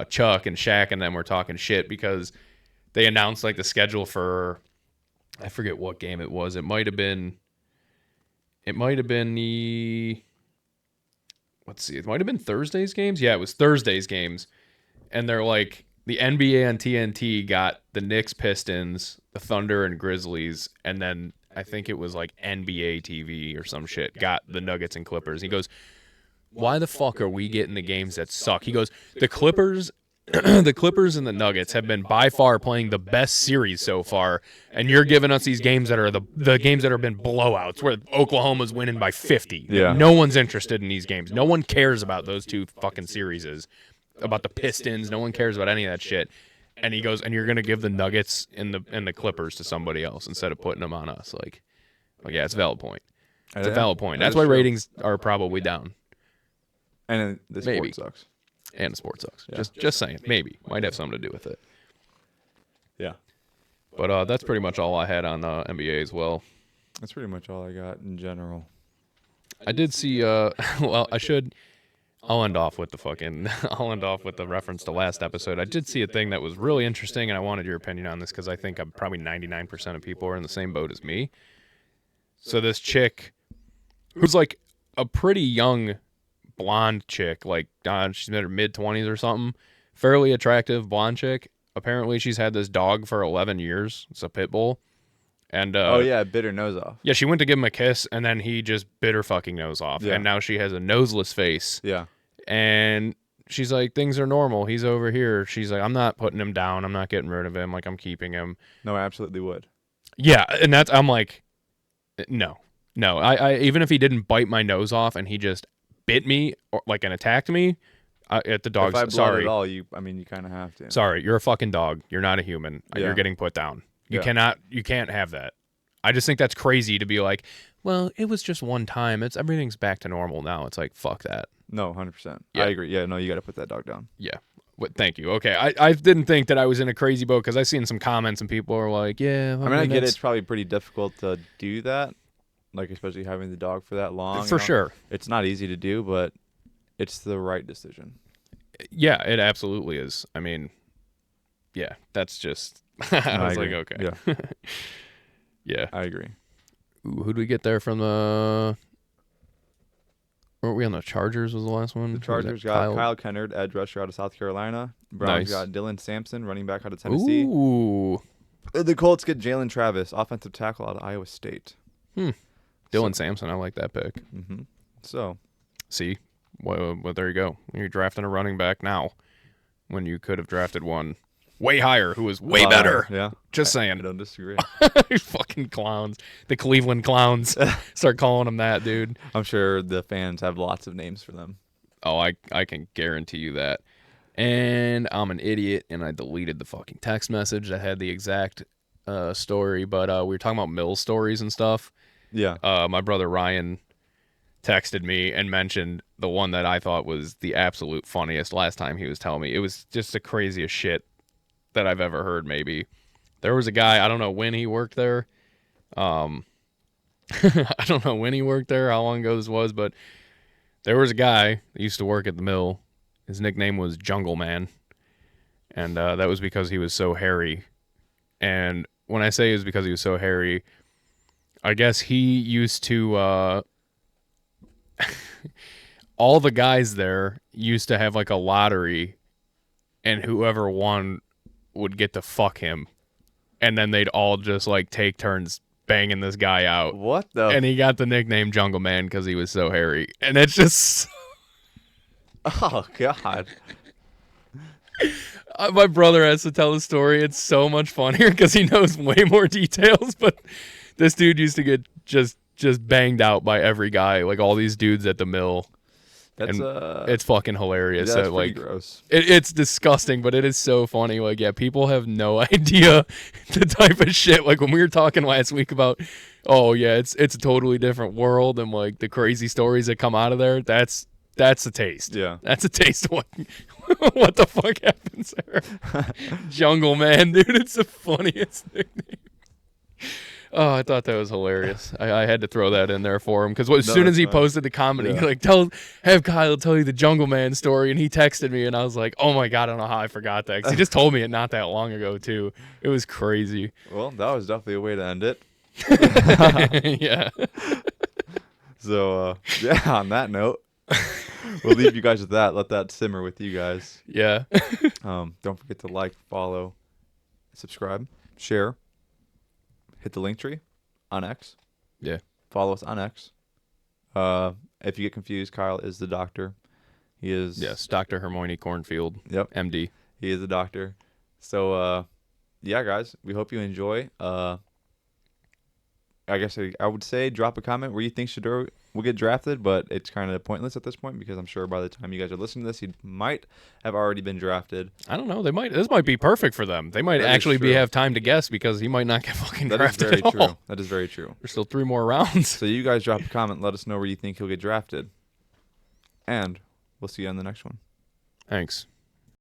Chuck and Shaq and them were talking shit because they announced like the schedule for, I forget what game it was. It might have been the, let's see, it might have been Thursday's games. Yeah, it was Thursday's games. And they're like, the NBA and TNT got the Knicks, Pistons, the Thunder, and Grizzlies. And then I think it was like NBA TV or some shit got the Nuggets and Clippers. He goes, why the fuck are we getting the games that suck? He goes, the Clippers the Clippers and the Nuggets have been by far playing the best series so far, and you're giving us these games that are the games that have been blowouts where Oklahoma's winning by 50. Yeah. No one's interested in these games. No one cares about those two fucking series, about the Pistons. No one cares about any of that shit. And he goes, and you're gonna give the Nuggets and the Clippers to somebody else instead of putting them on us. Like yeah, it's a valid point. It's a valid point. That's why ratings are probably down. And the sport sucks. And the sport sucks. Yeah. Just saying. Maybe. Might have something to do with it. Yeah. But that's pretty much all I had on NBA as well. That's pretty much all I got in general. I did see, well, I'll end off with the reference to last episode. I did see a thing that was really interesting, and I wanted your opinion on this because I think probably 99% of people are in the same boat as me. So this chick, who's like a pretty young blonde chick, like she's in her mid-20s or something, fairly attractive blonde chick. Apparently she's had this dog for 11 years. It's a pit bull. And bit her nose off. Yeah, she went to give him a kiss and then he just bit her fucking nose off. Yeah. And now she has a noseless face. Yeah. And she's like, things are normal. He's over here. She's like, I'm not putting him down. I'm not getting rid of him. Like, I'm keeping him. No, I absolutely would. Yeah, and I'm like, no. I even if he didn't bite my nose off and he just bit me or like and attacked me at the dog's. If I blood at all, you kind of have to. Sorry, you're a fucking dog. You're not a human. Yeah. You're getting put down. You can't have that. I just think that's crazy to be like, well, it was just one time. Everything's back to normal now. It's like, fuck that. No, 100%. Yeah. I agree. Yeah, no, you got to put that dog down. Yeah. Thank you. Okay, I didn't think that I was in a crazy boat because I seen some comments and people are like, yeah. I get it's probably pretty difficult to do that. Like, especially having the dog for that long. For sure. It's not easy to do, but it's the right decision. Yeah, it absolutely is. I mean, yeah, that's just... I was like, okay. Yeah. Yeah. I agree. Ooh, who do we get there from the... Weren't we on the Chargers was the last one? The Chargers got Kyle Kennard, edge rusher out of South Carolina. Browns got Dylan Sampson, running back out of Tennessee. Ooh. The Colts get Jalen Travis, offensive tackle out of Iowa State. Dylan Sampson, I like that pick. Mm-hmm. So, see, well, there you go. You're drafting a running back now when you could have drafted one way higher, who was way better. Yeah. Just I saying. don't disagree. Fucking clowns. The Cleveland Clowns. Start calling them that, dude. I'm sure the fans have lots of names for them. Oh, I can guarantee you that. And I'm an idiot, and I deleted the fucking text message that had the exact story. But we were talking about mill stories and stuff. Yeah. My brother Ryan texted me and mentioned the one that I thought was the absolute funniest last time he was telling me. It was just the craziest shit that I've ever heard, maybe. There was a guy, I don't know when he worked there. I don't know when he worked there, how long ago this was, but there was a guy that used to work at the mill. His nickname was Jungle Man, and that was because he was so hairy. And when I say it was because he was so hairy, I guess he used to... all the guys there used to have like a lottery, and whoever won would get to fuck him. And then they'd all just like take turns banging this guy out. What the? And he got the nickname Jungle Man because he was so hairy. And it's just... Oh, God. My brother has to tell the story. It's so much funnier because he knows way more details. But this dude used to get just banged out by every guy, like all these dudes at the mill. That's it's fucking hilarious. That's like gross. It's disgusting, but it is so funny. Like, yeah, people have no idea the type of shit. Like when we were talking last week about, oh yeah, it's a totally different world, and like the crazy stories that come out of there. That's a taste. Yeah, that's a taste of what the fuck happens there. Jungle Man, dude, it's the funniest nickname. Oh, I thought that was hilarious. I had to throw that in there for him because as soon as he posted the comment, he's like, have Kyle tell you the Jungle Man story, and he texted me, and I was like, oh my God, I don't know how I forgot that, because he just told me it not that long ago too. It was crazy. Well, that was definitely a way to end it. Yeah. So yeah, on that note, we'll leave you guys with that. Let that simmer with you guys. Yeah. Don't forget to like, follow, subscribe, share. Hit the link tree on X. Yeah. Follow us on X. If you get confused, Kyle is the doctor. He is... Yes, Dr. Hermione Cornfield. Yep. MD. He is a doctor. So, yeah, guys, we hope you enjoy. I guess I would say drop a comment where you think Shedeur will get drafted, but it's kind of pointless at this point because I'm sure by the time you guys are listening to this, he might have already been drafted. I don't know. This might be perfect for them. They might actually have time to guess because he might not get fucking drafted at all. True. That is very true. There's still 3 more rounds. So you guys drop a comment. Let us know where you think he'll get drafted. And we'll see you on the next one. Thanks.